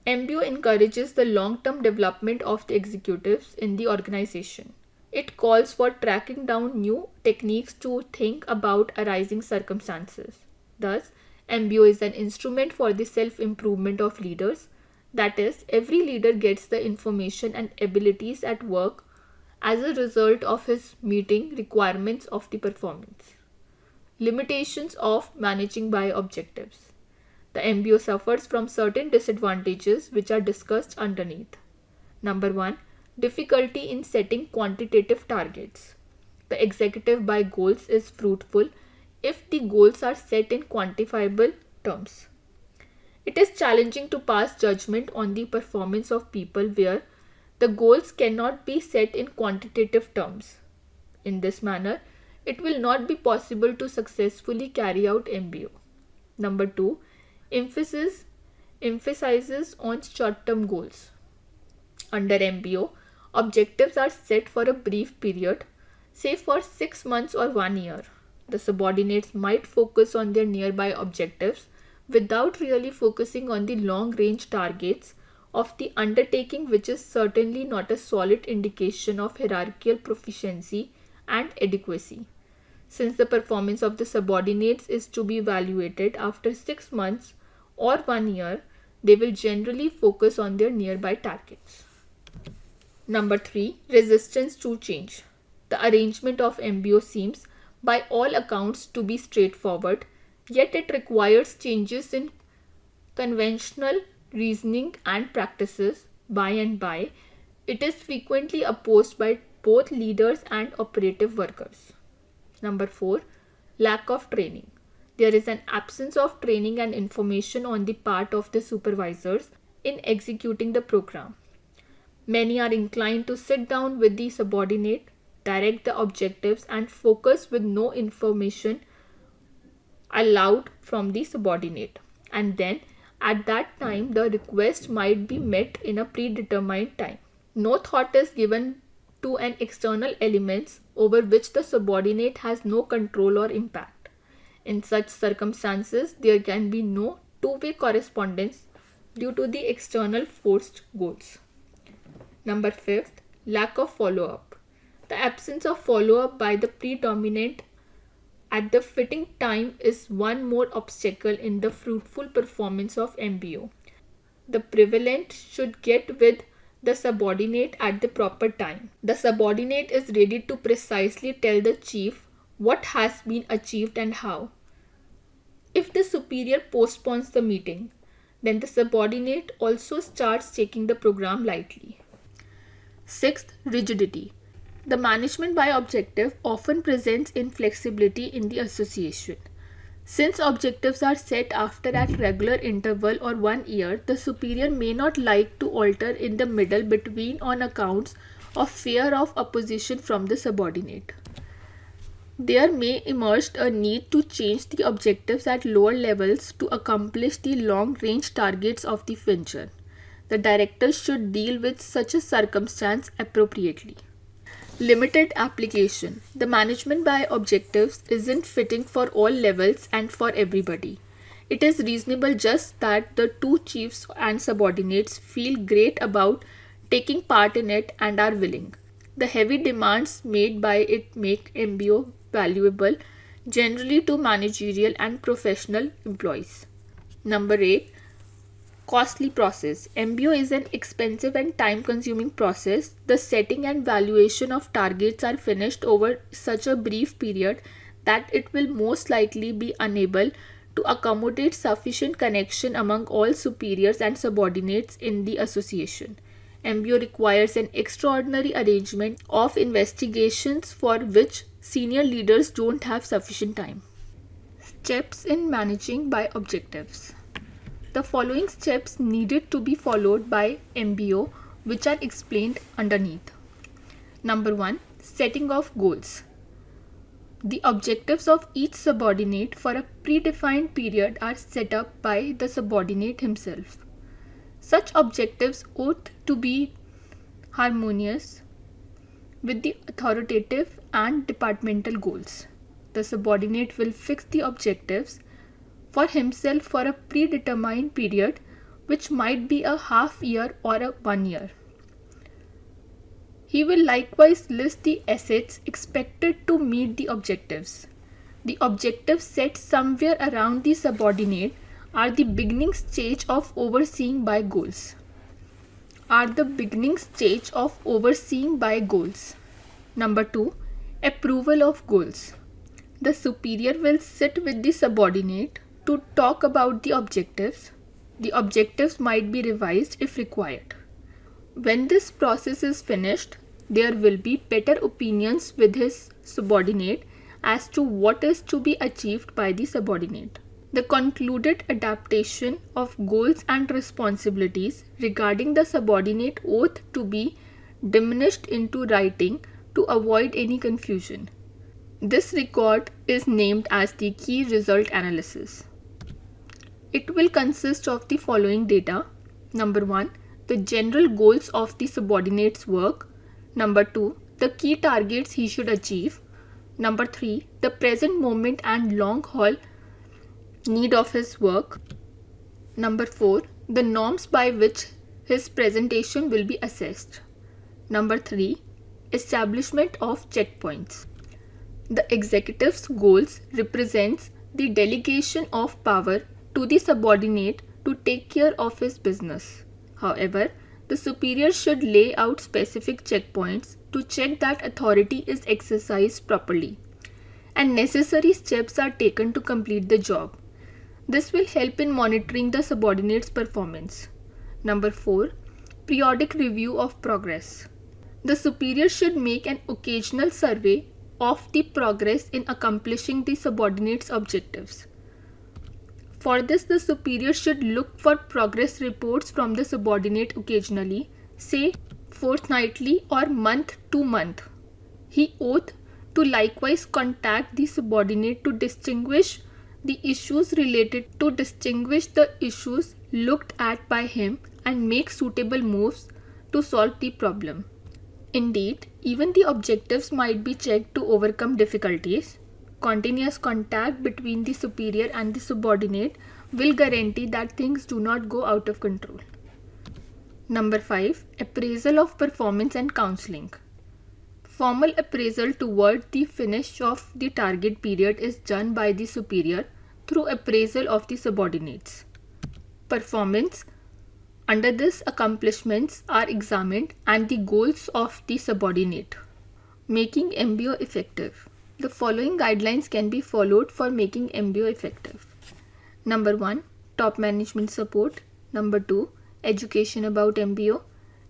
MBO encourages the long-term development of the executives in the organization. It calls for tracking down new techniques to think about arising circumstances. Thus, MBO is an instrument for the self-improvement of leaders. That is, every leader gets the information and abilities at work as a result of his meeting requirements of the performance. Limitations of managing by objectives. The MBO suffers from certain disadvantages which are discussed underneath. Number 1. Difficulty in setting quantitative targets. The executive by goals is fruitful if the goals are set in quantifiable terms. It is challenging to pass judgment on the performance of people where the goals cannot be set in quantitative terms. In this manner, it will not be possible to successfully carry out MBO. Number 2. Emphasizes on short-term goals. Under MBO, objectives are set for a brief period, say for 6 months or 1 year. The subordinates might focus on their nearby objectives without really focusing on the long-range targets of the undertaking, which is certainly not a solid indication of hierarchical proficiency and adequacy. Since the performance of the subordinates is to be evaluated after 6 months or 1 year, they will generally focus on their nearby targets. Number 3. Resistance to change. The arrangement of MBO seems by all accounts to be straightforward, yet it requires changes in conventional reasoning and practices. By and by, it is frequently opposed by both leaders and operative workers. Number 4. Lack of training. There is an absence of training and information on the part of the supervisors in executing the program. Many are inclined to sit down with the subordinate, direct the objectives, and focus with no information allowed from the subordinate. And then, at that time, the request might be met in a predetermined time. No thought is given to an external elements over which the subordinate has no control or impact. In such circumstances, there can be no two-way correspondence due to the external forced goals. Number 5. Lack of follow-up. The absence of follow-up by the predominant at the fitting time is one more obstacle in the fruitful performance of MBO. The prevalent should get with the subordinate at the proper time. The subordinate is ready to precisely tell the chief what has been achieved and how. If the superior postpones the meeting, then the subordinate also starts taking the program lightly. 6th, rigidity. The management by objective often presents inflexibility in the association. Since objectives are set after at regular interval or 1 year, the superior may not like to alter in the middle between on accounts of fear of opposition from the subordinate. There may emerge a need to change the objectives at lower levels to accomplish the long-range targets of the venture. The director should deal with such a circumstance appropriately. Limited application. The management by objectives isn't fitting for all levels and for everybody. It is reasonable just that the two chiefs and subordinates feel great about taking part in it and are willing. The heavy demands made by it make MBO valuable generally to managerial and professional employees. Number 8. Costly process. MBO is an expensive and time-consuming process. The setting and valuation of targets are finished over such a brief period that it will most likely be unable to accommodate sufficient connection among all superiors and subordinates in the association. MBO requires an extraordinary arrangement of investigations for which senior leaders don't have sufficient time. Steps in managing by objectives. The following steps needed to be followed by MBO, which are explained underneath. Number 1. Setting of goals. The objectives of each subordinate for a predefined period are set up by the subordinate himself. Such objectives ought to be harmonious with the authoritative and departmental goals. The subordinate will fix the objectives for himself for a predetermined period, which might be a half year or a 1 year. He will likewise list the assets expected to meet the objectives. The objectives set somewhere around the subordinate are the beginning stage of overseeing by goals. Number 2. Approval of goals. The superior will sit with the subordinate to talk about the objectives. The objectives might be revised if required. When this process is finished, there will be better opinions with his subordinate as to what is to be achieved by the subordinate. The concluded adaptation of goals and responsibilities regarding the subordinate ought to be diminished into writing to avoid any confusion. This record is named as the key result analysis. It will consist of the following data. Number 1. The general goals of the subordinate's work. Number 2. The key targets he should achieve. Number 3. The present moment and long haul need of his work. Number 4. The norms by which his presentation will be assessed. Number 3. Establishment of checkpoints. The executive's goals represents the delegation of power to the subordinate to take care of his business. However, the superior should lay out specific checkpoints to check that authority is exercised properly, and necessary steps are taken to complete the job. This will help in monitoring the subordinate's performance. Number 4. Periodic review of progress. The superior should make an occasional survey of the progress in accomplishing the subordinate's objectives. For this, the superior should look for progress reports from the subordinate occasionally, say fortnightly or month to month. He ought to likewise contact the subordinate to distinguish the issues looked at by him and make suitable moves to solve the problem. Indeed, even the objectives might be checked to overcome difficulties. Continuous contact between the superior and the subordinate will guarantee that things do not go out of control. Number 5. Appraisal of performance and counseling. Formal appraisal toward the finish of the target period is done by the superior through appraisal of the subordinates. Performance. Under this, accomplishments are examined and the goals of the subordinate. Making MBO effective. The following guidelines can be followed for making MBO effective. Number 1. Top management support. Number 2. Education about MBO.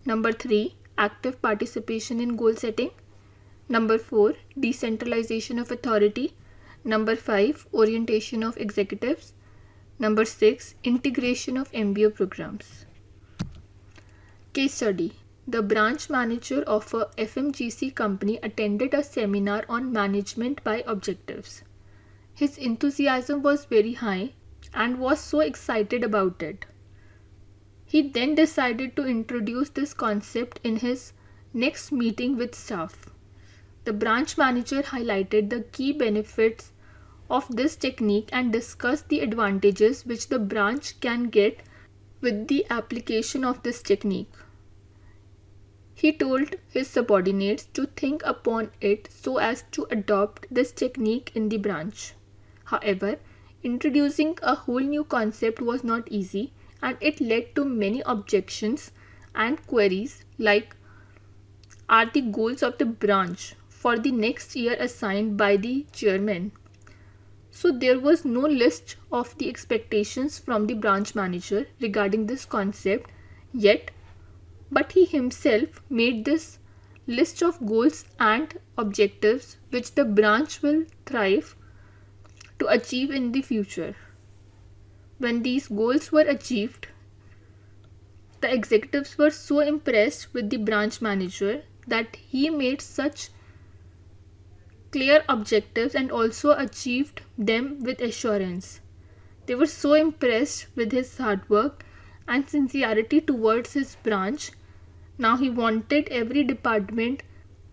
Number 3. Active participation in goal setting. Number 4, decentralization of authority. Number 5, orientation of executives. Number 6, integration of MBO programs. Case study. The branch manager of a FMGC company attended a seminar on management by objectives. His enthusiasm was very high and was so excited about it. He then decided to introduce this concept in his next meeting with staff. The branch manager highlighted the key benefits of this technique and discussed the advantages which the branch can get with the application of this technique. He told his subordinates to think upon it so as to adopt this technique in the branch. However, introducing a whole new concept was not easy, and it led to many objections and queries like, are the goals of the branch for the next year assigned by the chairman? So there was no list of the expectations from the branch manager regarding this concept yet, but he himself made this list of goals and objectives which the branch will thrive to achieve in the future. When these goals were achieved, the executives were so impressed with the branch manager that he made such clear objectives and also achieved them with assurance. They were so impressed with his hard work and sincerity towards his branch. Now he wanted every department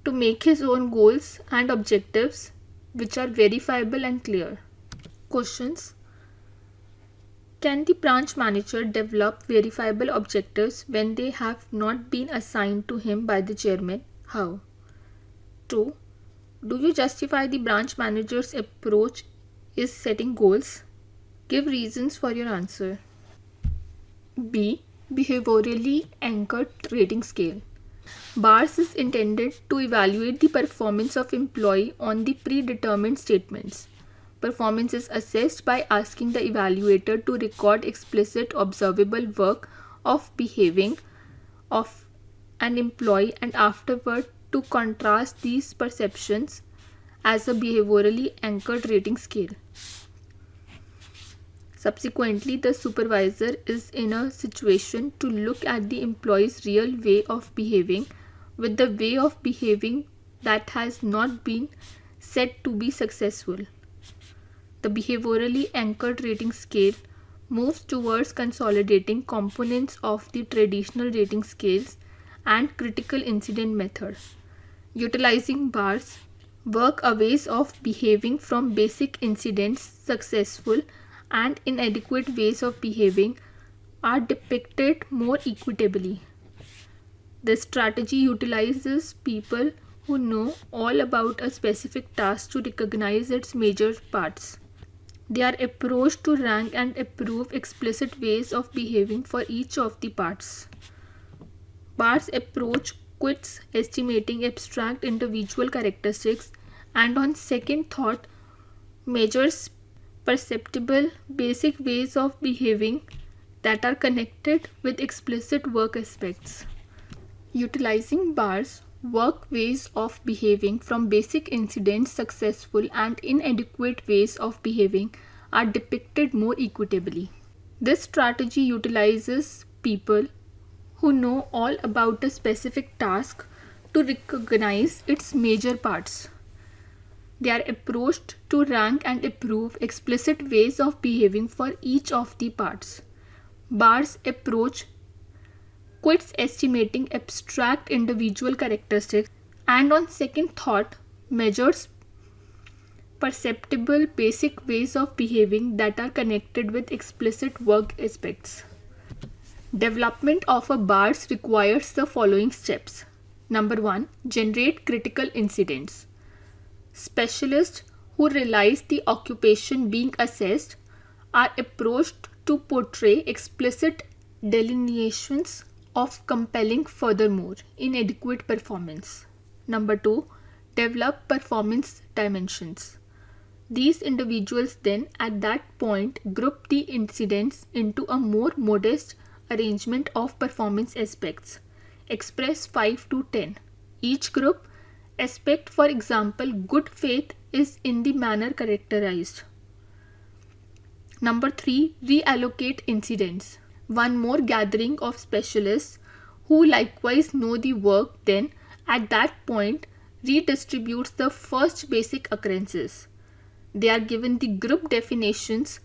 to make his own goals and objectives which are verifiable and clear. Questions. Can the branch manager develop verifiable objectives when they have not been assigned to him by the chairman? How? 2. Do you justify the branch manager's approach is setting goals? Give reasons for your answer. B. Behaviorally anchored rating scale. BARS is intended to evaluate the performance of employee on the predetermined statements. Performance is assessed by asking the evaluator to record explicit observable work of behaving of an employee and afterward to contrast these perceptions as a behaviorally anchored rating scale. Subsequently, the supervisor is in a situation to look at the employee's real way of behaving with the way of behaving that has not been said to be successful. The behaviorally anchored rating scale moves towards consolidating components of the traditional rating scales and critical incident method. Utilizing BARS, work-aways of behaving from basic incidents, successful and inadequate ways of behaving are depicted more equitably. This strategy utilizes people who know all about a specific task to recognize its major parts. They are approached to rank and approve explicit ways of behaving for each of the parts. BARS approach quits estimating abstract individual characteristics and on second thought measures perceptible basic ways of behaving that are connected with explicit work aspects. Utilizing BARS, work ways of behaving from basic incidents, successful and inadequate ways of behaving are depicted more equitably. This strategy utilizes people who know all about a specific task to recognize its major parts. They are approached to rank and approve explicit ways of behaving for each of the parts. BARS approach quits estimating abstract individual characteristics and on second thought measures perceptible basic ways of behaving that are connected with explicit work aspects. Development of a BARS requires the following steps. Number 1. Generate critical incidents. Specialists who realize the occupation being assessed are approached to portray explicit delineations of compelling furthermore inadequate performance. Number 2. Develop performance dimensions. These individuals then at that point group the incidents into a more modest arrangement of performance aspects. Express 5 to 10. Each group aspect, for example, good faith is in the manner characterized. Number 3, reallocate incidents. One more gathering of specialists who likewise know the work then at that point redistributes the first basic occurrences. They are given the group definitions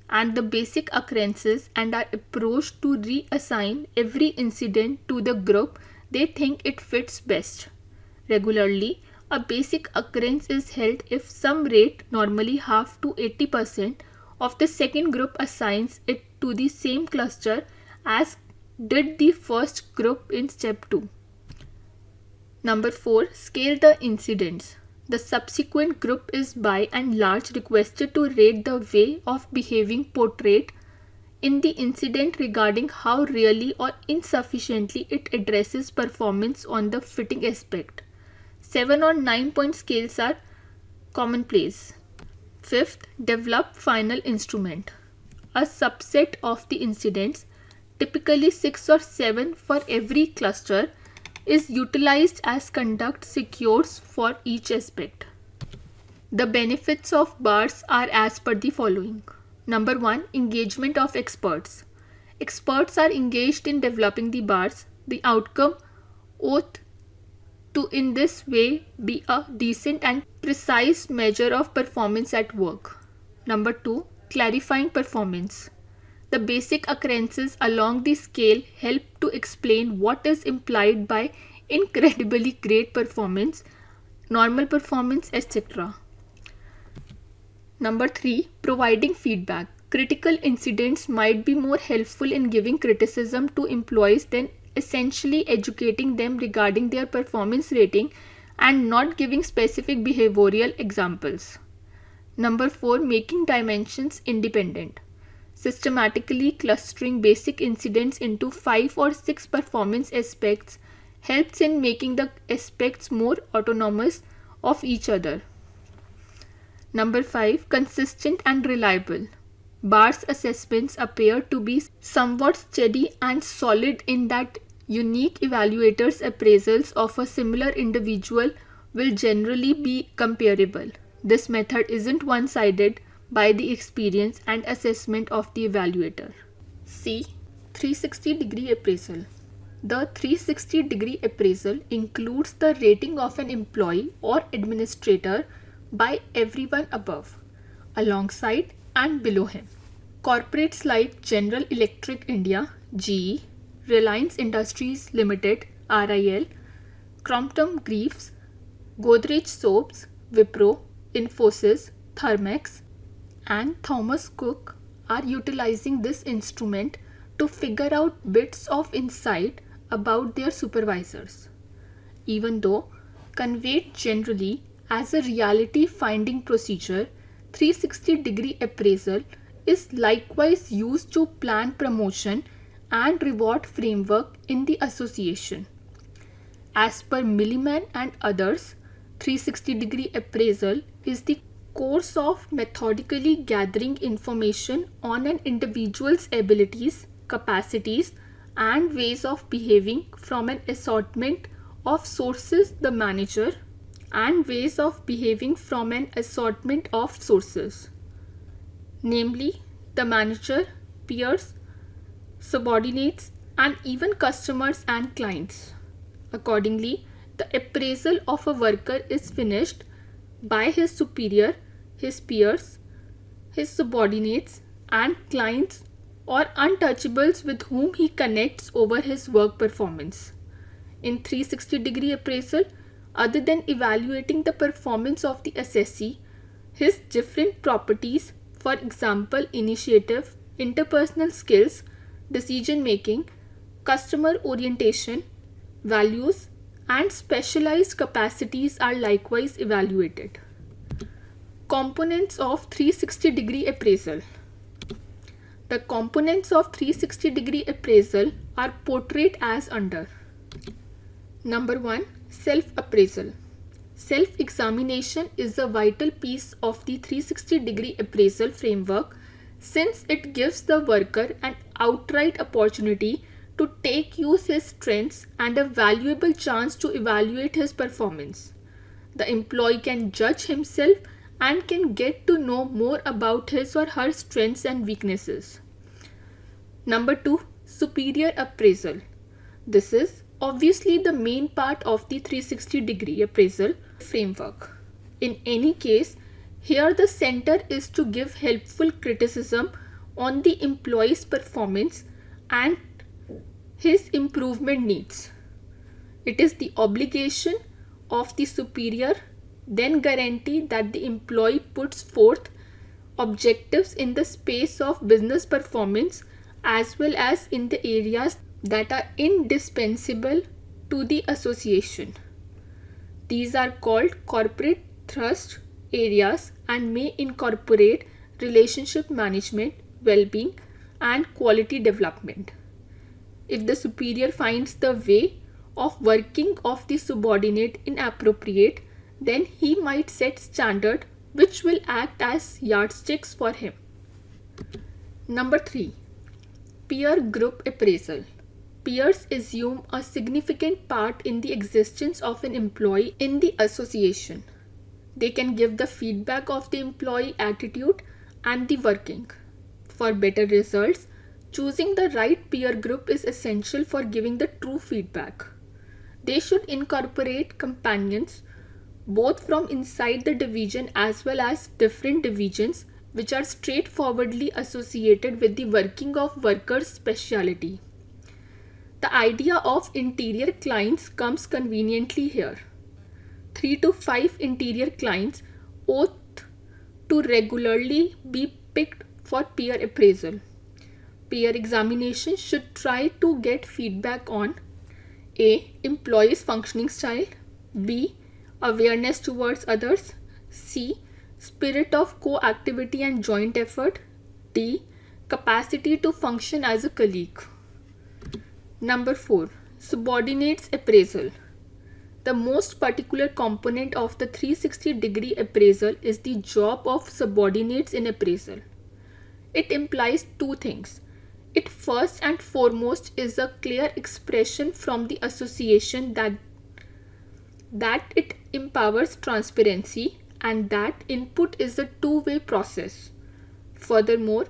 and the basic occurrences and are approached to reassign every incident to the group they think it fits best. Regularly, a basic occurrence is held if some rate, normally half to 80%, of the second group assigns it to the same cluster as did the first group in step 2. Number 4. Scale the incidents. The subsequent group is by and large requested to rate the way of behaving portrayed in the incident regarding how really or insufficiently it addresses performance on the fitting aspect. 7 or 9 point scales are commonplace. 5th, develop final instrument. A subset of the incidents, typically 6 or 7 for every cluster, is utilized as conduct secures for each aspect. The benefits of bars are as per the following. Number 1, engagement of experts. Experts are engaged in developing the bars. The outcome ought to in this way be a decent and precise measure of performance at work. Number 2, clarifying performance. The basic occurrences along the scale help to explain what is implied by incredibly great performance, normal performance, etc. Number 3, providing feedback. Critical incidents might be more helpful in giving criticism to employees than essentially educating them regarding their performance rating and not giving specific behavioral examples. Number 4, making dimensions independent. Systematically clustering basic incidents into 5 or 6 performance aspects helps in making the aspects more autonomous of each other. Number 5, consistent and reliable. BAR's assessments appear to be somewhat steady and solid in that unique evaluators' appraisals of a similar individual will generally be comparable. This method isn't one-sided by the experience and assessment of the evaluator. C. 360-degree appraisal. The 360-degree appraisal includes the rating of an employee or administrator by everyone above, alongside and below him. Corporates like General Electric India, GE, Reliance Industries Limited, RIL, Crompton Greaves, Godrej Soaps, Wipro, Infosys, Thermex, and Thomas Cook are utilizing this instrument to figure out bits of insight about their supervisors. Even though conveyed generally as a reality finding procedure, 360-degree appraisal is likewise used to plan promotion and reward framework in the association. As per Milliman and others, 360-degree appraisal is the course of methodically gathering information on an individual's abilities, capacities, and ways of behaving from an assortment of sources, the manager, and ways of behaving from an assortment of sources, namely the manager, peers, subordinates, and even customers and clients. Accordingly, the appraisal of a worker is finished by his superior, his peers, his subordinates, and clients or untouchables with whom he connects over his work performance. In 360-degree appraisal, other than evaluating the performance of the assessee, his different properties, for example, initiative, interpersonal skills, decision making, customer orientation, values, and specialized capacities are likewise evaluated. Components of 360-degree appraisal. The components of 360-degree appraisal are portrayed as under. Number 1, self-appraisal. Self-examination is a vital piece of the 360-degree appraisal framework since it gives the worker an outright opportunity to use his strengths and a valuable chance to evaluate his performance. The employee can judge himself and can get to know more about his or her strengths and weaknesses. Number 2, superior appraisal. This is obviously the main part of the 360-degree appraisal framework. In any case, here the center is to give helpful criticism on the employee's performance and his improvement needs. It is the obligation of the superior then guarantee that the employee puts forth objectives in the space of business performance as well as in the areas that are indispensable to the association. These are called corporate thrust areas and may incorporate relationship management, well-being, and quality development. If the superior finds the way of working of the subordinate inappropriate, then he might set standard which will act as yardsticks for him. Number 3, peer group appraisal. Peers assume a significant part in the existence of an employee in the association. They can give the feedback of the employee attitude and the working. For better results, choosing the right peer group is essential for giving the true feedback. They should incorporate companions both from inside the division as well as different divisions which are straightforwardly associated with the working of workers' specialty. The idea of interior clients comes conveniently here. 3 to 5 interior clients ought to regularly be picked for peer appraisal. Peer examination should try to get feedback on A. Employee's functioning style, B. Awareness towards others, C. Spirit of co-activity and joint effort, D. Capacity to function as a colleague. Number 4, subordinates appraisal. The most particular component of the 360-degree appraisal is the job of subordinates in appraisal. It implies two things. It first and foremost is a clear expression from the association that it empowers transparency and that input is a two-way process. Furthermore,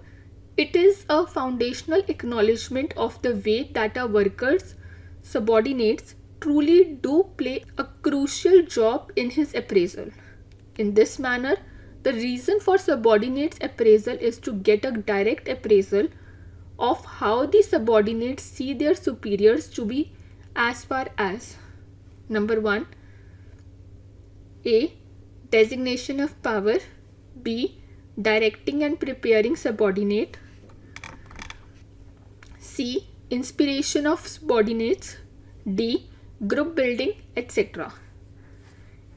it is a foundational acknowledgement of the way that our workers, subordinates, truly do play a crucial job in his appraisal. In this manner, the reason for subordinates appraisal is to get a direct appraisal of how the subordinates see their superiors to be as far as number 1, A. Designation of power, B. Directing and preparing subordinate, C. Inspiration of subordinates, D. Group building, etc.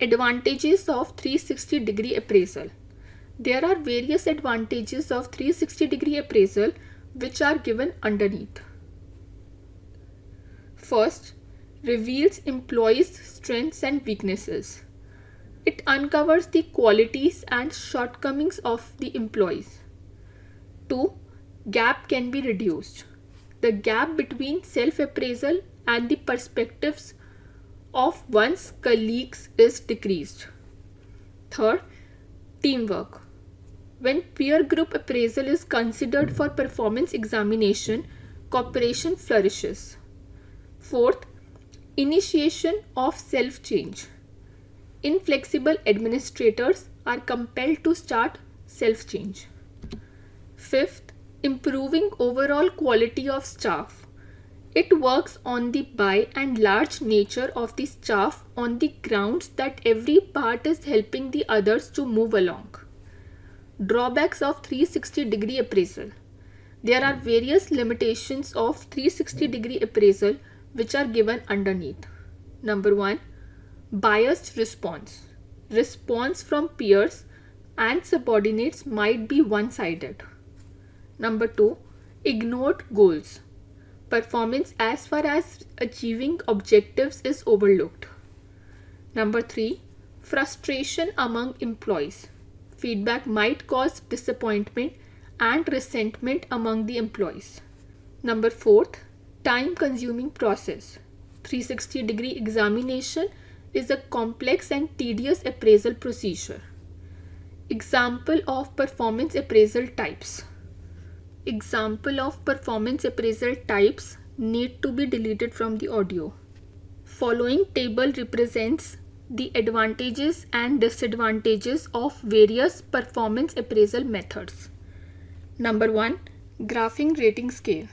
Advantages of 360-degree appraisal. There are various advantages of 360-degree appraisal which are given underneath. First, reveals employees' strengths and weaknesses. It uncovers the qualities and shortcomings of the employees. 2. Gap can be reduced. The gap between self-appraisal and the perspectives of one's colleagues is decreased. Third, teamwork. When peer group appraisal is considered for performance examination, cooperation flourishes. Fourth, initiation of self-change. Inflexible administrators are compelled to start self-change. Fifth, improving overall quality of staff. It works on the by and large nature of the staff on the grounds that every part is helping the others to move along. Drawbacks of 360-degree appraisal. There are various limitations of 360-degree appraisal which are given underneath. Number 1, biased response. Response from peers and subordinates might be one-sided. Number 2, ignored goals. Performance as far as achieving objectives is overlooked. Number 3, frustration among employees. Feedback might cause disappointment and resentment among the employees. Number 4, time-consuming process. 360-degree examination is a complex and tedious appraisal procedure. Example of performance appraisal types. Example of performance appraisal types need to be deleted from the audio. Following table represents the advantages and disadvantages of various performance appraisal methods. Number 1. Graphing rating scale.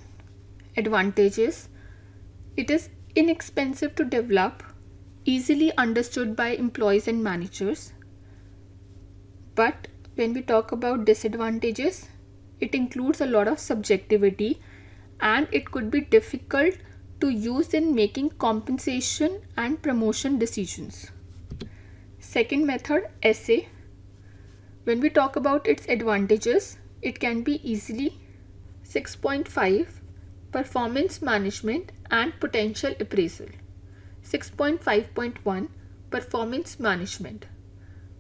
Advantages. It is inexpensive to develop, easily understood by employees and managers. But when we talk about disadvantages, it includes a lot of subjectivity and it could be difficult to use in making compensation and promotion decisions. Second method, essay. When we talk about its advantages, it can be easily 6.5 performance management and potential appraisal. 6.5.1 performance management.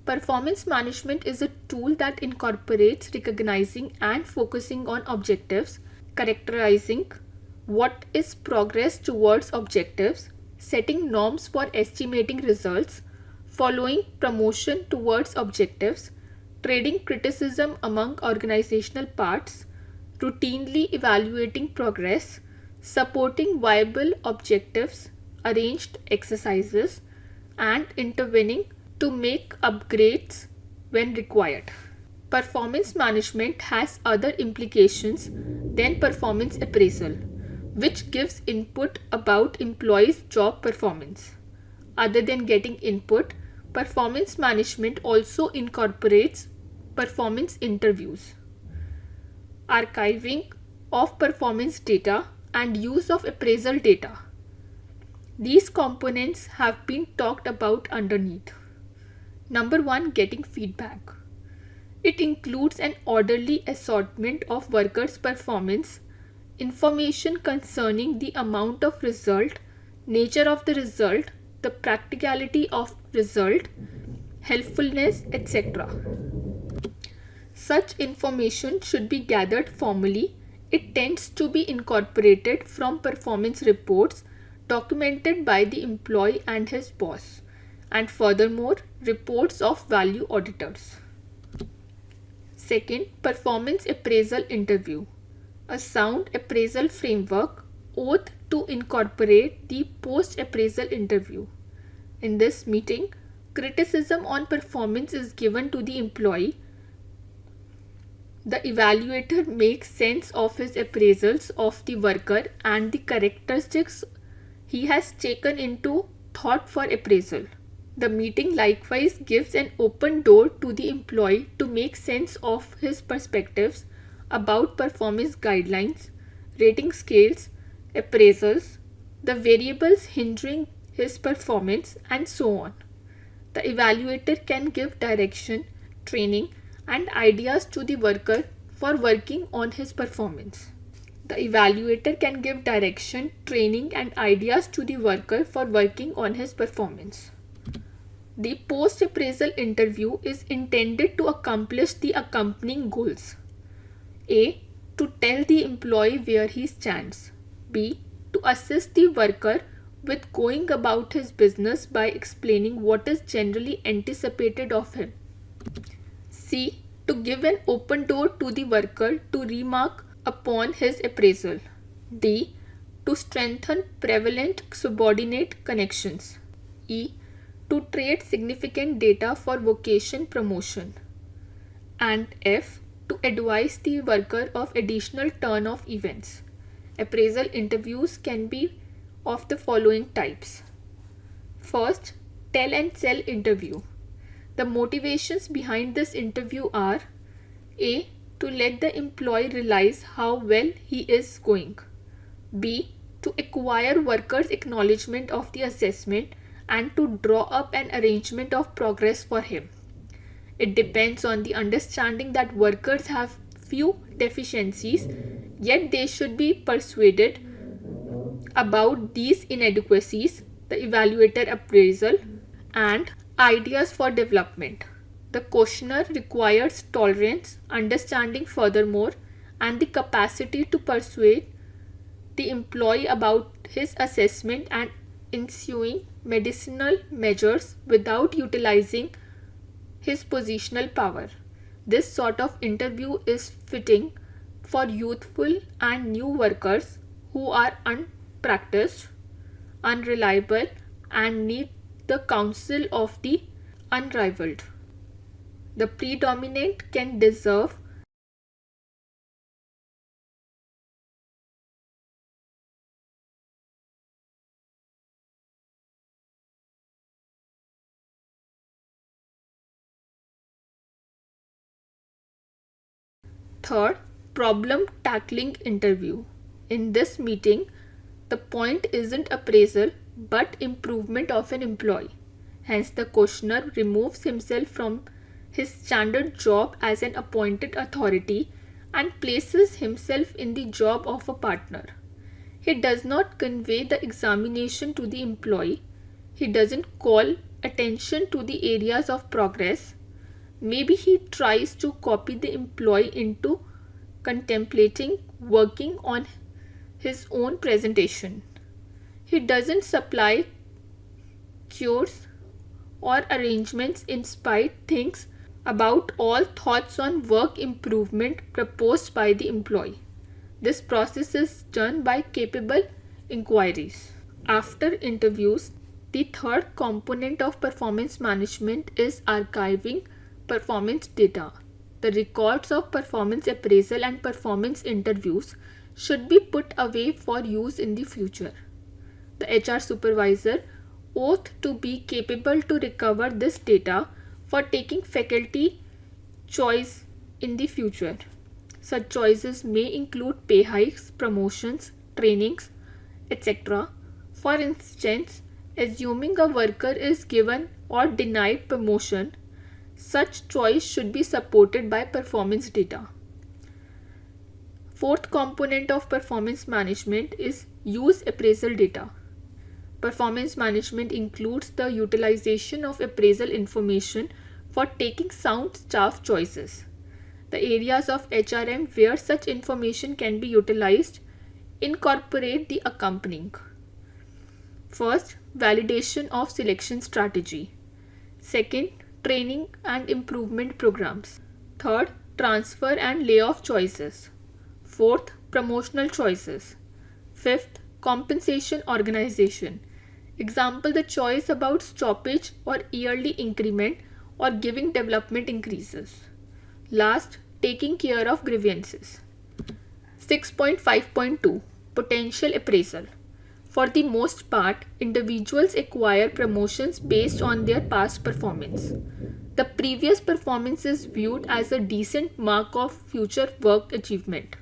Performance management is a tool that incorporates recognizing and focusing on objectives, characterizing what is progress towards objectives, setting norms for estimating results, following promotion towards objectives, trading criticism among organizational parts, routinely evaluating progress, supporting viable objectives, arranged exercises, and intervening to make upgrades when required. Performance management has other implications than performance appraisal, which gives input about employees' job performance. Other than getting input, performance management also incorporates performance interviews, archiving of performance data, and use of appraisal data. These components have been talked about underneath. Number 1. Getting feedback. It includes an orderly assortment of workers' performance, information concerning the amount of result, nature of the result, the practicality of result, helpfulness, etc. Such information should be gathered formally. It tends to be incorporated from performance reports documented by the employee and his boss, and furthermore, reports of value auditors. Second, performance appraisal interview. A sound appraisal framework ought to incorporate the post-appraisal interview. In this meeting, criticism on performance is given to the employee. The evaluator makes sense of his appraisals of the worker and the characteristics he has taken into thought for appraisal. The meeting likewise gives an open door to the employee to make sense of his perspectives about performance guidelines, rating scales, appraisals, the variables hindering his performance, and so on. The evaluator can give direction, training, and ideas to the worker for working on his performance. The evaluator can give direction, training, and ideas to the worker for working on his performance. The post-appraisal interview is intended to accomplish the accompanying goals. A. To tell the employee where he stands. B. To assist the worker with going about his business by explaining what is generally anticipated of him. C. To give an open door to the worker to remark upon his appraisal. D. To strengthen prevalent subordinate connections. E. To trade significant data for vocation promotion. And F. To advise the worker of additional turn of events. Appraisal interviews can be of the following types. First, tell and sell interview. The motivations behind this interview are A. To let the employee realize how well he is going. B. To acquire workers' acknowledgement of the assessment and to draw up an arrangement of progress for him. It depends on the understanding that workers have few deficiencies, yet they should be persuaded about these inadequacies, the evaluator appraisal, and ideas for development. The questionnaire requires tolerance, understanding furthermore, and the capacity to persuade the employee about his assessment and ensuing medicinal measures without utilizing his positional power. This sort of interview is fitting for youthful and new workers who are unpracticed, unreliable, and need the counsel of the unrivaled. The predominant can deserve Third, problem tackling interview. In this meeting, the point isn't appraisal but improvement of an employee. Hence, the questioner removes himself from his standard job as an appointed authority and places himself in the job of a partner. He does not convey the examination to the employee. He doesn't call attention to the areas of progress. Maybe he tries to copy the employee into contemplating working on his own presentation. He doesn't supply cures or arrangements, inspired things about all thoughts on work improvement proposed by the employee. This process is done by capable inquiries. After interviews, the third component of performance management is archiving performance data. The records of performance appraisal and performance interviews should be put away for use in the future. The HR supervisor ought to be capable to recover this data for taking faculty choice in the future. Such choices may include pay hikes, promotions, trainings, etc. For instance, assuming a worker is given or denied promotion, such choice should be supported by performance data. Fourth component of performance management is use appraisal data. Performance management includes the utilization of appraisal information for taking sound staff choices. The areas of HRM where such information can be utilized incorporate the accompanying. First, validation of selection strategy. Second, training and improvement programs. Third, transfer and layoff choices. Fourth, promotional choices. Fifth, compensation organization. Example, the choice about stoppage or yearly increment or giving development increases. Last, taking care of grievances. 6.5.2 Potential appraisal. For the most part, individuals acquire promotions based on their past performance. The previous performance is viewed as a decent mark of future work achievement.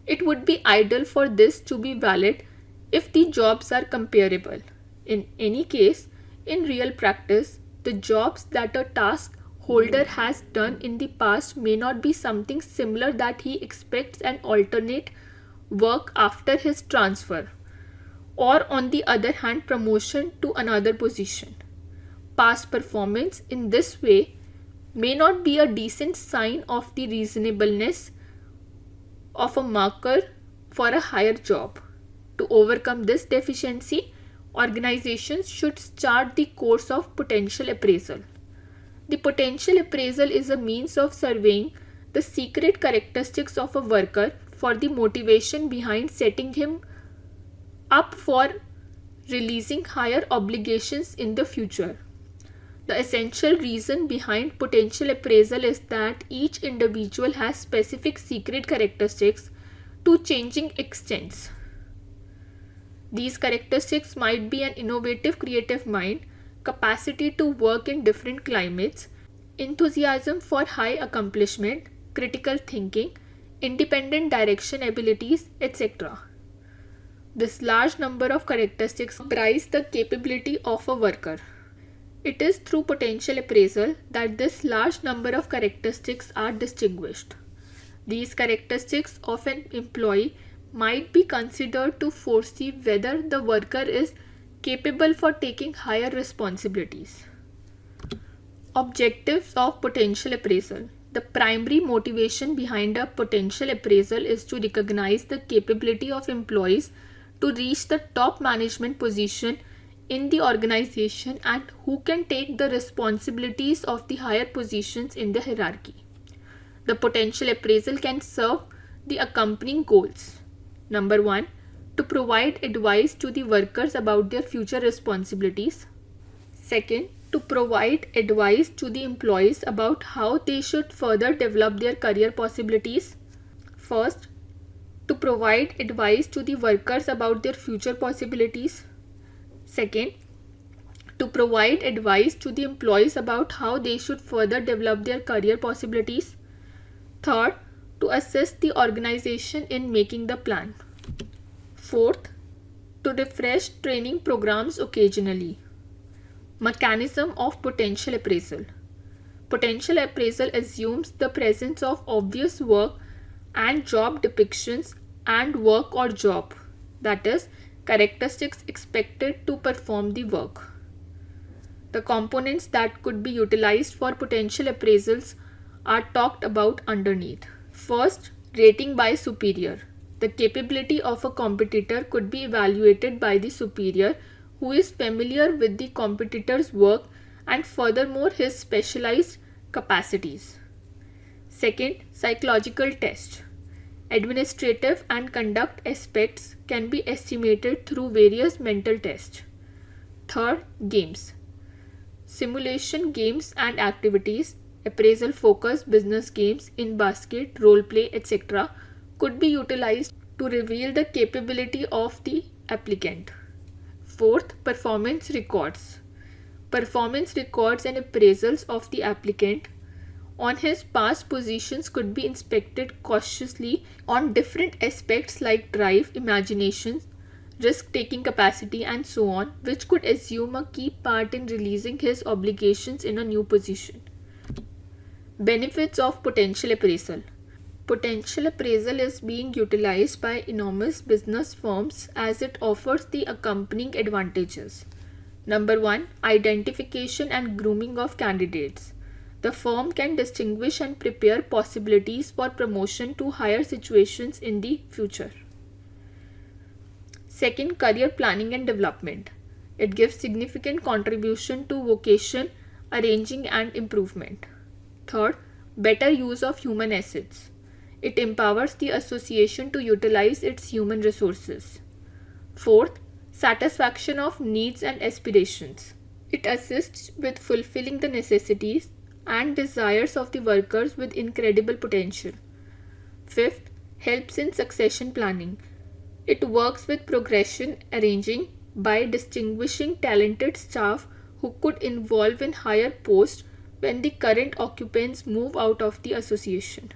It would be ideal for this to be valid if the jobs are comparable. In any case, in real practice, the jobs that a task holder has done in the past may not be something similar that he expects an alternate work after his transfer, or on the other hand, promotion to another position. Past performance in this way may not be a decent sign of the reasonableness of a marker for a higher job. To overcome this deficiency, organizations should start the course of potential appraisal. The potential appraisal is a means of surveying the secret characteristics of a worker for the motivation behind setting him up for releasing higher obligations in the future. The essential reason behind potential appraisal is that each individual has specific secret characteristics to changing extents. These characteristics might be an innovative creative mind, capacity to work in different climates, enthusiasm for high accomplishment, critical thinking, independent direction abilities, etc. This large number of characteristics comprise the capability of a worker. It is through potential appraisal that this large number of characteristics are distinguished. These characteristics of an employee might be considered to foresee whether the worker is capable for taking higher responsibilities. Objectives of potential appraisal. The primary motivation behind a potential appraisal is to recognize the capability of employees to reach the top management position in the organization and who can take the responsibilities of the higher positions in the hierarchy. The potential appraisal can serve the accompanying goals. Number 1, to provide advice to the workers about their future responsibilities. Second, to provide advice to the employees about how they should further develop their career possibilities. First, to provide advice to the workers about their future possibilities. Second, to provide advice to the employees about how they should further develop their career possibilities. Third, to assist the organization in making the plan. Fourth, to refresh training programs occasionally. Mechanism of potential appraisal. Potential appraisal assumes the presence of obvious work and job depictions and work or job, that is, characteristics expected to perform the work. The components that could be utilized for potential appraisals are talked about underneath. First, rating by superior. The capability of a competitor could be evaluated by the superior who is familiar with the competitor's work and furthermore his specialized capacities. Second, psychological test. Administrative and conduct aspects can be estimated through various mental tests. Third, games. Simulation games and activities, appraisal focused business games in basket, role play, etc. could be utilized to reveal the capability of the applicant. Fourth, performance records. Performance records and appraisals of the applicant on his past positions could be inspected cautiously on different aspects like drive, imagination, risk-taking capacity and so on, which could assume a key part in releasing his obligations in a new position. Benefits of potential appraisal. Potential appraisal is being utilized by enormous business firms as it offers the accompanying advantages. Number 1, identification and grooming of candidates. The firm can distinguish and prepare possibilities for promotion to higher situations in the future. Second, career planning and development. It gives significant contribution to vocation, arranging and improvement. Third, better use of human assets. It empowers the association to utilize its human resources. Fourth, satisfaction of needs and aspirations. It assists with fulfilling the necessities and desires of the workers with incredible potential. Fifth, helps in succession planning. It works with progression arranging by distinguishing talented staff who could involve in higher posts when the current occupants move out of the association.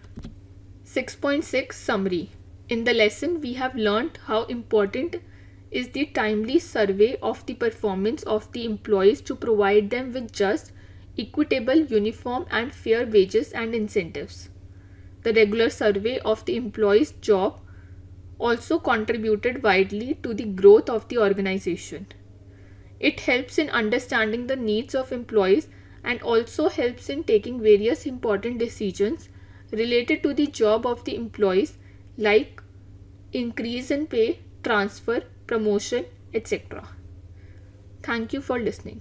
6.6 Summary. In the lesson, we have learnt how important is the timely survey of the performance of the employees to provide them with just, equitable, uniform and fair wages and incentives. The regular survey of the employee's job also contributed widely to the growth of the organization. It helps in understanding the needs of employees and also helps in taking various important decisions related to the job of the employees like increase in pay, transfer, promotion, etc. Thank you for listening.